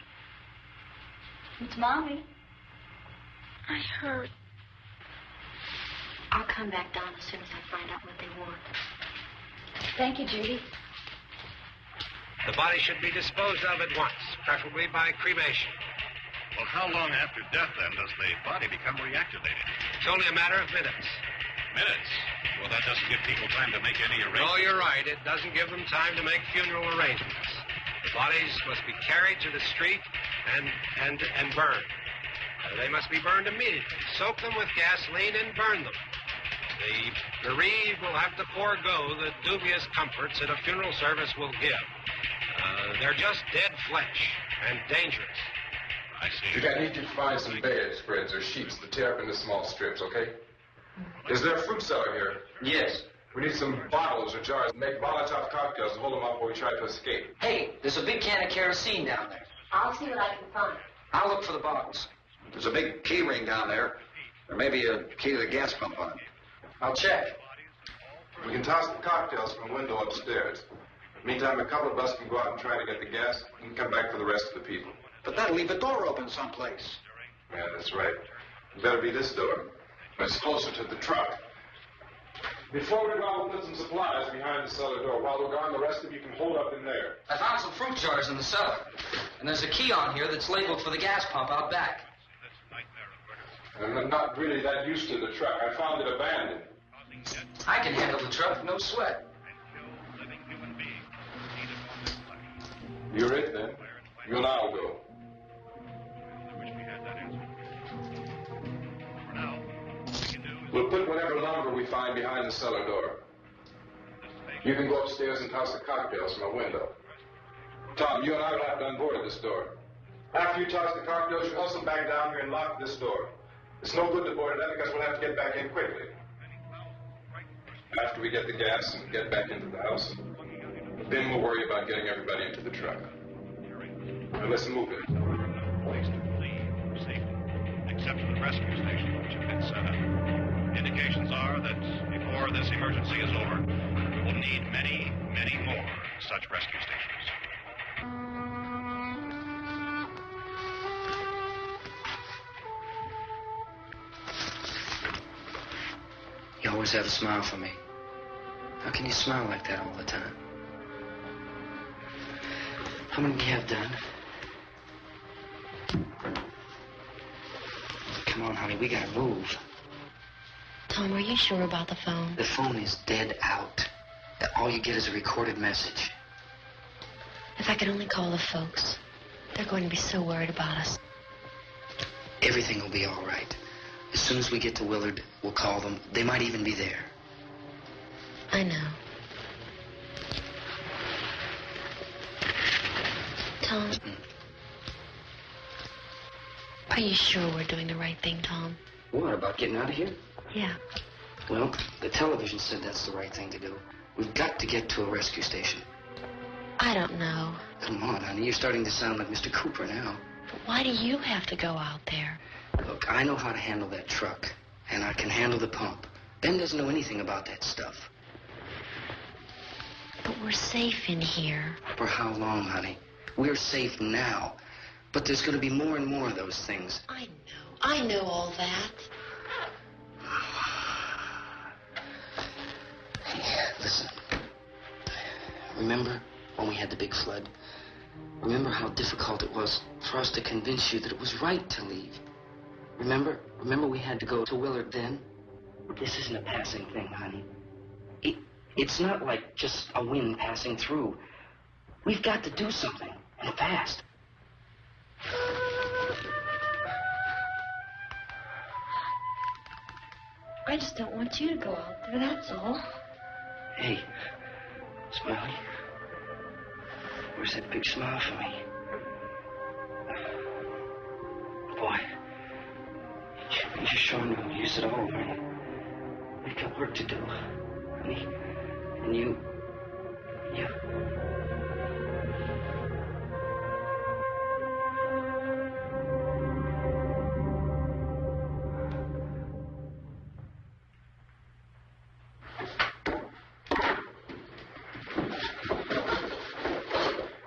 It's Mommy. I heard. I'll come back down as soon as I find out what they want. Thank you, Judy. The body should be disposed of at once, preferably by cremation. Well, how long after death, then, does the body become reactivated? It's only a matter of minutes. Minutes? Well, that doesn't give people time to make any arrangements. Oh, you're right. It doesn't give them time to make funeral arrangements. The bodies must be carried to the street and burned. They must be burned immediately. Soak them with gasoline and burn them. The bereaved will have to forego the dubious comforts that a funeral service will give. They're just dead flesh and dangerous. I see. Judy, I need you to find some bedspreads or sheets to tear up into small strips, okay? Is there a fruit cellar here? Yes. We need some bottles or jars. Make Molotov cocktails and hold them up while we try to escape. Hey, there's a big can of kerosene down there. I'll see what I can find. I'll look for the bottles. There's a big key ring down there. There may be a key to the gas pump on it. I'll check. We can toss the cocktails from a window upstairs. Meantime, a couple of us can go out and try to get the gas and come back for the rest of the people. But that'll leave the door open someplace. Yeah, that's right. It better be this door. It's closer to the truck. Before we go, we'll put some supplies behind the cellar door. While we're gone, the rest of you can hold up in there. I found some fruit jars in the cellar. And there's a key on here that's labeled for the gas pump out back. I'm not really that used to the truck. I found it abandoned. I can handle the truck, no sweat. You're it, then. You and I'll go. We'll put whatever lumber we find behind the cellar door. You can go upstairs and toss the cocktails from a window. Tom, you and I will have to unboard this door. After you toss the cocktails, you hustle back down here and lock this door. It's no good to board it up because we'll have to get back in quickly. After we get the gas and get back into the house, then we'll worry about getting everybody into the truck. Now let's move it. Place to flee for safety, except for the rescue station, which have been set up. Indications are that before this emergency is over, we'll need many, many more such rescue stations. You always have a smile for me. How can you smile like that all the time? How many do you have done? Come on, honey, we gotta move. Tom, are you sure about the phone? The phone is dead out. All you get is a recorded message. If I could only call the folks. They're going to be so worried about us. Everything will be all right. As soon as we get to Willard, we'll call them. They might even be there. I know. Tom? Are you sure we're doing the right thing, Tom? What, about getting out of here? Yeah. Well, the television said that's the right thing to do. We've got to get to a rescue station. I don't know. Come on, honey. You're starting to sound like Mr. Cooper now. But why do you have to go out there? Look, I know how to handle that truck, and I can handle the pump. Ben doesn't know anything about that stuff. But we're safe in here. For how long, honey? We're safe now. But there's going to be more and more of those things. I know all that. Hey, listen. Remember when we had the big flood? Remember how difficult it was for us to convince you that it was right to leave? Remember we had to go to Willard then? This isn't a passing thing, honey. It's not like just a wind passing through. We've got to do something, and fast. I just don't want you to go out there, that's all. Hey, Smiley. Where's that big smile for me? Boy, you sure know use it all, right? We've got work to do, honey. And you...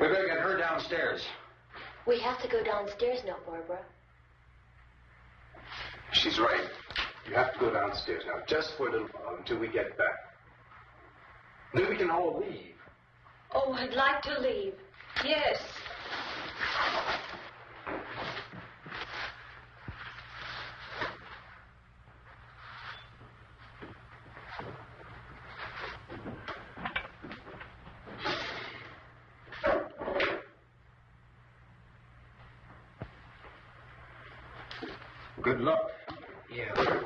We better get her downstairs. We have to go downstairs now, Barbara. She's right. You have to go downstairs now, just for a little while, until we get back. Then we can all leave. Oh, I'd like to leave. Yes. Good luck. Yeah.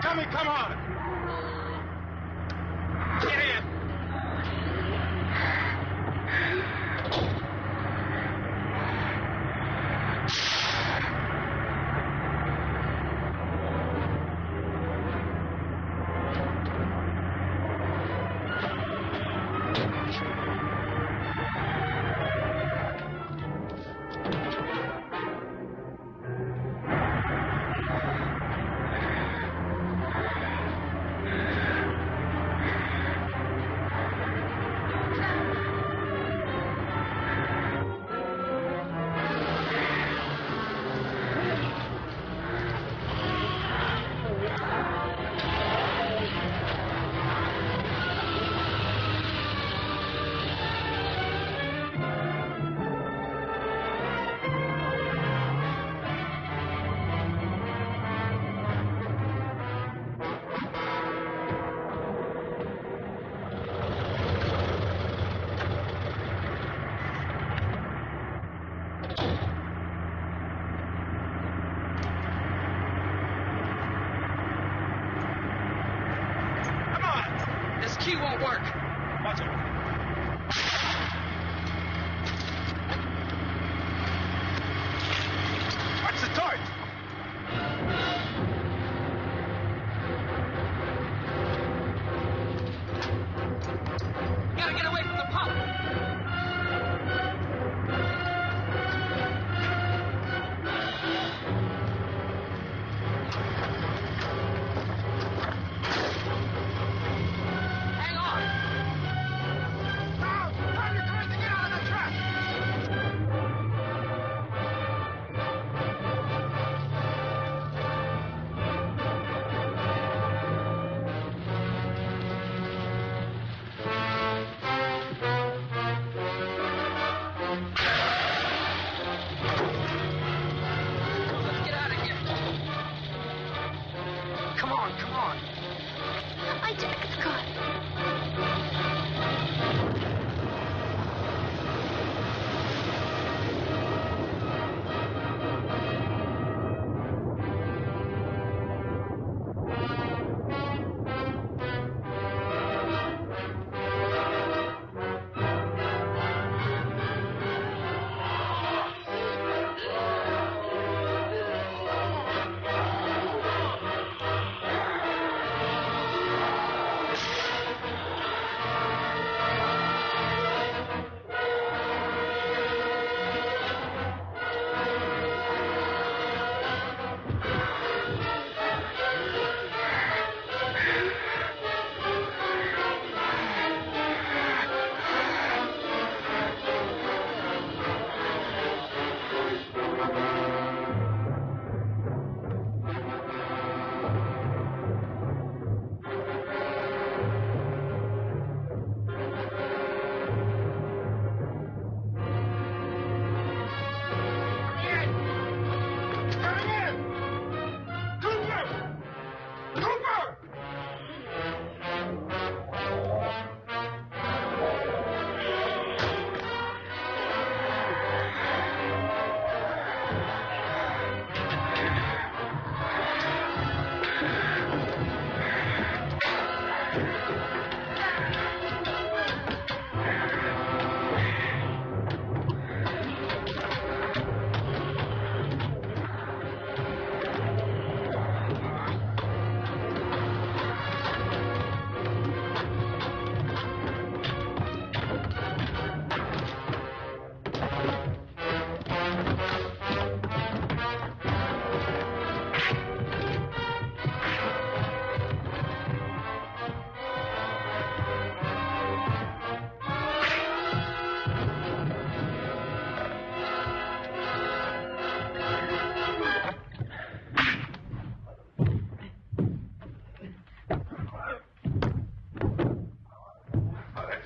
Coming, come on! Get in! key won't work. What's it? What's the torch? Gotta get away from the pump. Hang on. Now, grab your cars and get out of the truck! Let's get out of here. Come on, come on. I took the car.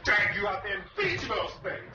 Drag you out there and feed you those things.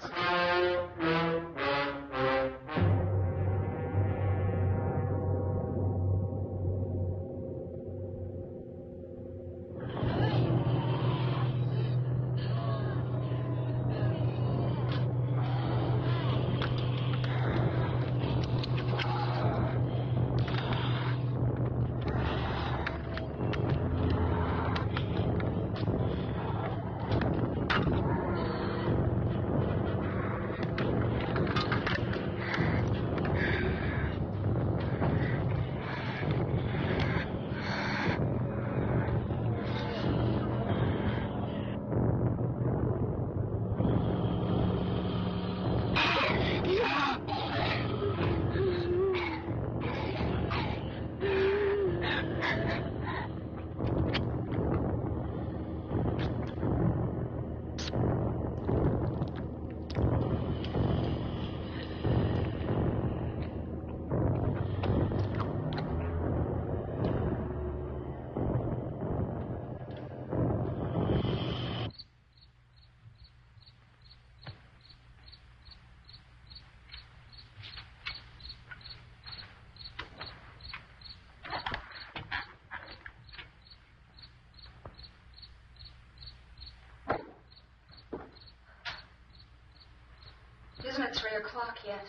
Isn't it 3 o'clock yet?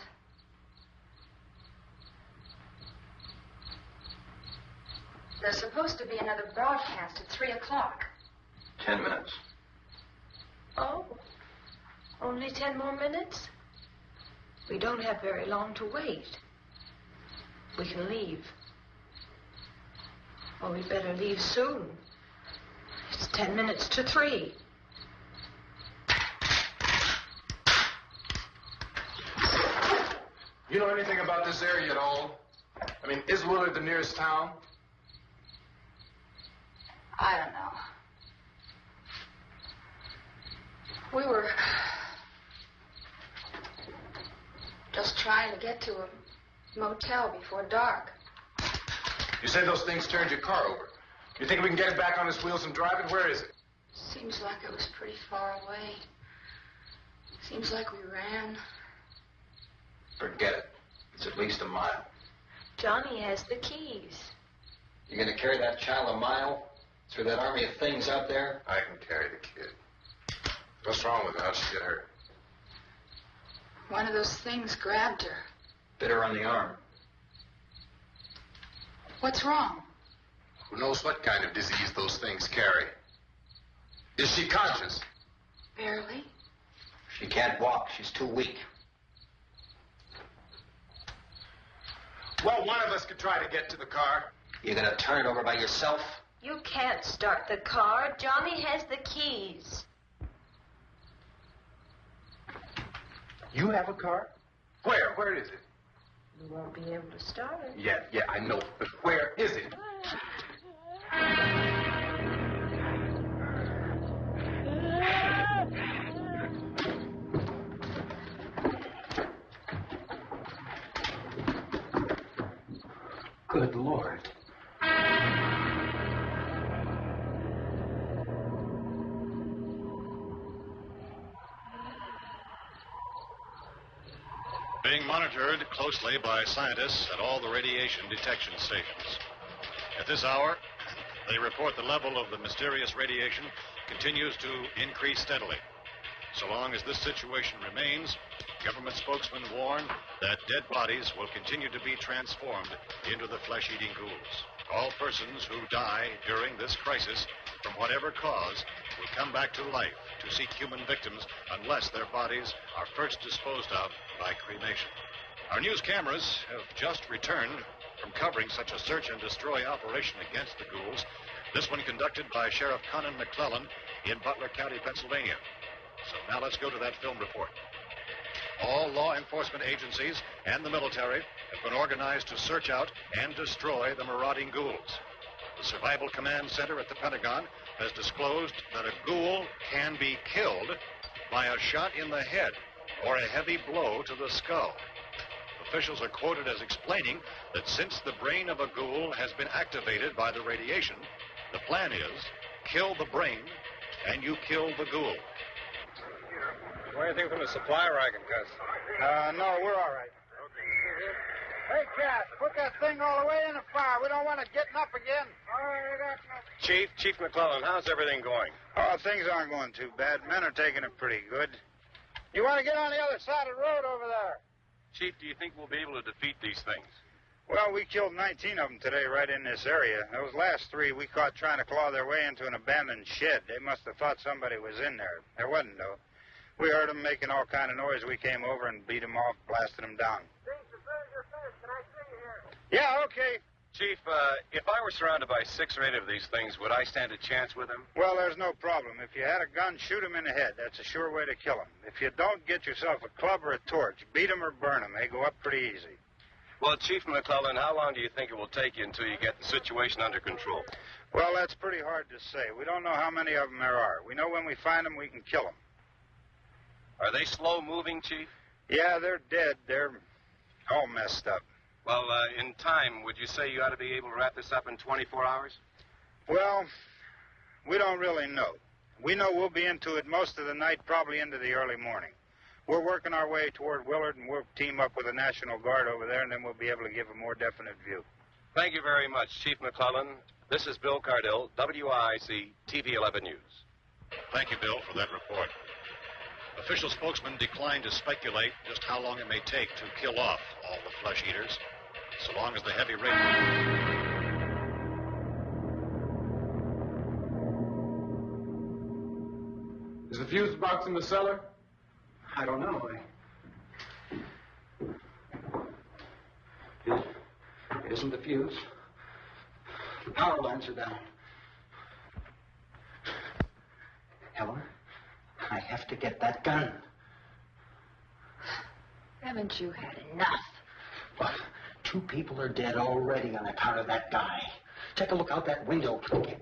There's supposed to be another broadcast at 3 o'clock. 10 minutes. Oh, only 10 more minutes? We don't have very long to wait. We can leave. Well, we'd better leave soon. It's 10 minutes to 3. You know anything about this area at all? I mean, is Willard the nearest town? I don't know. We were just trying to get to a motel before dark. You say those things turned your car over. You think we can get it back on its wheels and drive it? Where is it? Seems like it was pretty far away. Seems like we ran. Forget it. It's at least a mile. Johnny has the keys. You gonna carry that child a mile through that army of things out there? I can carry the kid. What's wrong with her? How'd she get hurt? One of those things grabbed her. Bit her on the arm. What's wrong? Who knows what kind of disease those things carry? Is she conscious? Barely. She can't walk. She's too weak. Well, one of us could try to get to the car. You gonna turn it over by yourself? You can't start the car. Johnny has the keys. You have a car? Where? Where is it? You won't be able to start it. Yeah, I know. But where is it? Good Lord. Being monitored closely by scientists at all the radiation detection stations. At this hour, they report the level of the mysterious radiation continues to increase steadily. So long as this situation remains, government spokesmen warn that dead bodies will continue to be transformed into the flesh-eating ghouls. All persons who die during this crisis, from whatever cause, will come back to life to seek human victims unless their bodies are first disposed of by cremation. Our news cameras have just returned from covering such a search and destroy operation against the ghouls, this one conducted by Sheriff Conan McClellan in Butler County, Pennsylvania. So now let's go to that film report. All law enforcement agencies and the military have been organized to search out and destroy the marauding ghouls. The Survival Command Center at the Pentagon has disclosed that a ghoul can be killed by a shot in the head or a heavy blow to the skull. Officials are quoted as explaining that since the brain of a ghoul has been activated by the radiation, the plan is kill the brain and you kill the ghoul. Anything from the supply wagon, Gus? No, we're all right. Hey, Cass, put that thing all the way in the fire. We don't want it getting up again. Chief McClellan, how's everything going? Oh, things aren't going too bad. Men are taking it pretty good. You want to get on the other side of the road over there? Chief, do you think we'll be able to defeat these things? Well, we killed 19 of them today right in this area. Those last 3 we caught trying to claw their way into an abandoned shed. They must have thought somebody was in there. There wasn't, though. We heard them making all kind of noise. We came over and beat them off, blasted them down. Yeah, okay. Chief, if I were surrounded by 6 or 8 of these things, would I stand a chance with them? Well, there's no problem. If you had a gun, shoot them in the head. That's a sure way to kill them. If you don't, get yourself a club or a torch. Beat them or burn them. They go up pretty easy. Well, Chief McClellan, how long do you think it will take you until you get the situation under control? Well, that's pretty hard to say. We don't know how many of them there are. We know when we find them, we can kill them. Are they slow-moving, Chief? Yeah, they're dead. They're all messed up. Well, in time, would you say you ought to be able to wrap this up in 24 hours? Well, we don't really know. We know we'll be into it most of the night, probably into the early morning. We're working our way toward Willard, and we'll team up with the National Guard over there, and then we'll be able to give a more definite view. Thank you very much, Chief McClellan. This is Bill Cardell, WIC TV 11 News. Thank you, Bill, for that report. Official spokesmen declined to speculate just how long it may take to kill off all the flesh eaters, so long as the heavy radiation... Is the fuse box in the cellar? I don't know. It isn't the fuse. The power lines are down. Helen, I have to get that gun. Haven't you had enough? Well, 2 people are dead already on account of that guy. Take a look out that window, Cricket.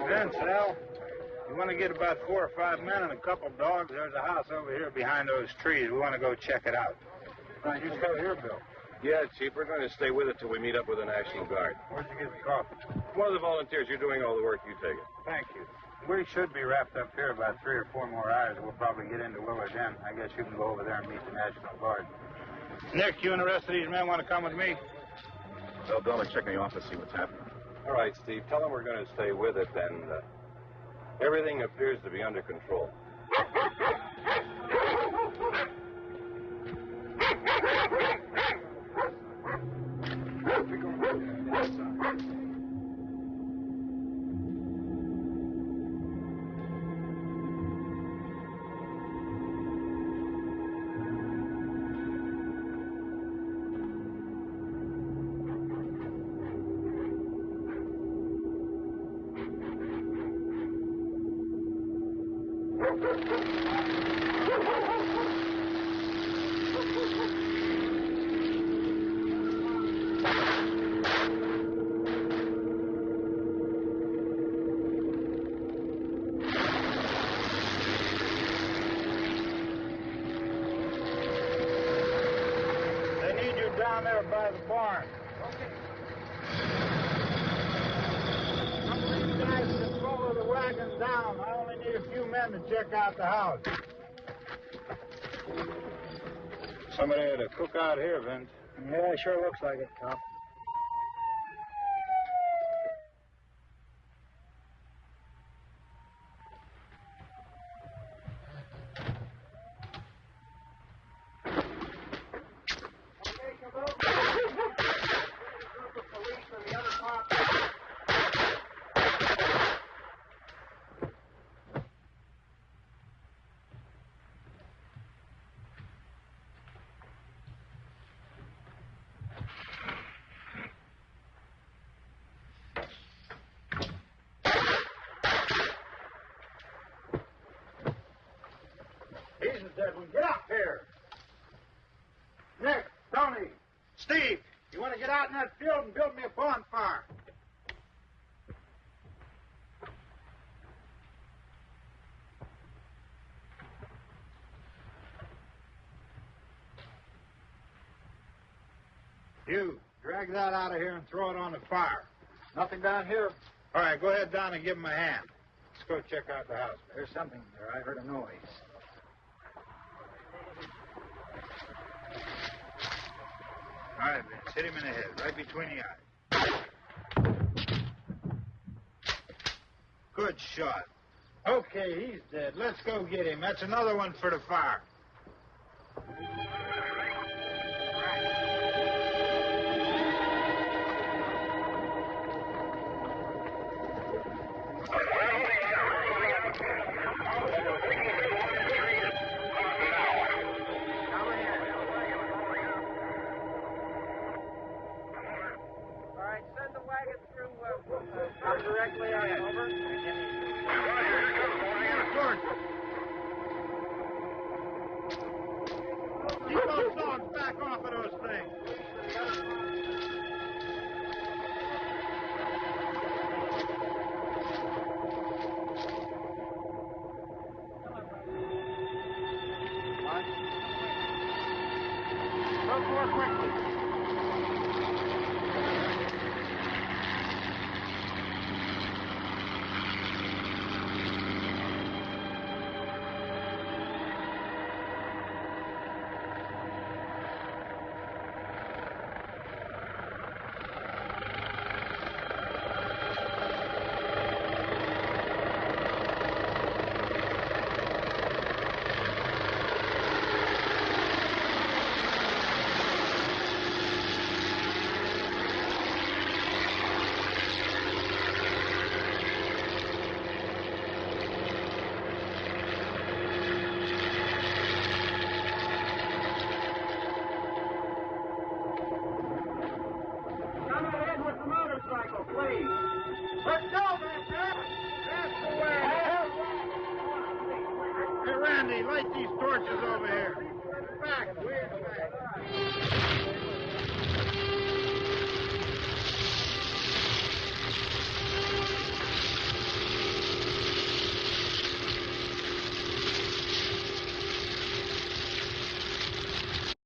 Vince, Al, you want to get about 4 or 5 men and a couple dogs? There's a house over here behind those trees. We want to go check it out. Right, you stay here, Bill. Yeah, Chief, we're going to stay with it till we meet up with the National Guard. Where'd you get the coffee? One of the volunteers, you're doing all the work, you take it. Thank you. We should be wrapped up here about 3 or 4 more hours. We'll probably get into Willard then. I guess you can go over there and meet the National Guard. Nick, you and the rest of these men want to come with me? Well, Bill, I'll check in the office, see what's happening. All right, Steve, tell them we're going to stay with it, and everything appears to be under control. Down there by the barn. Okay. Some of these guys can follow the wagon down. I only need a few men to check out the house. Somebody had a cook out here, Vince. Yeah, sure looks like it, Tom. Get up here. Nick, Tony, Steve, you want to get out in that field and build me a bonfire? You, drag that out of here and throw it on the fire. Nothing down here? All right, go ahead down and give him a hand. Let's go check out the house. There's something there. I heard a noise. All right, Vince, hit him in the head, right between the eyes. Good shot. Okay, he's dead. Let's go get him. That's another one for the fire. Directly on over. Keep those dogs back off of those things. Look more quickly. Light these torches over here. Back, way back.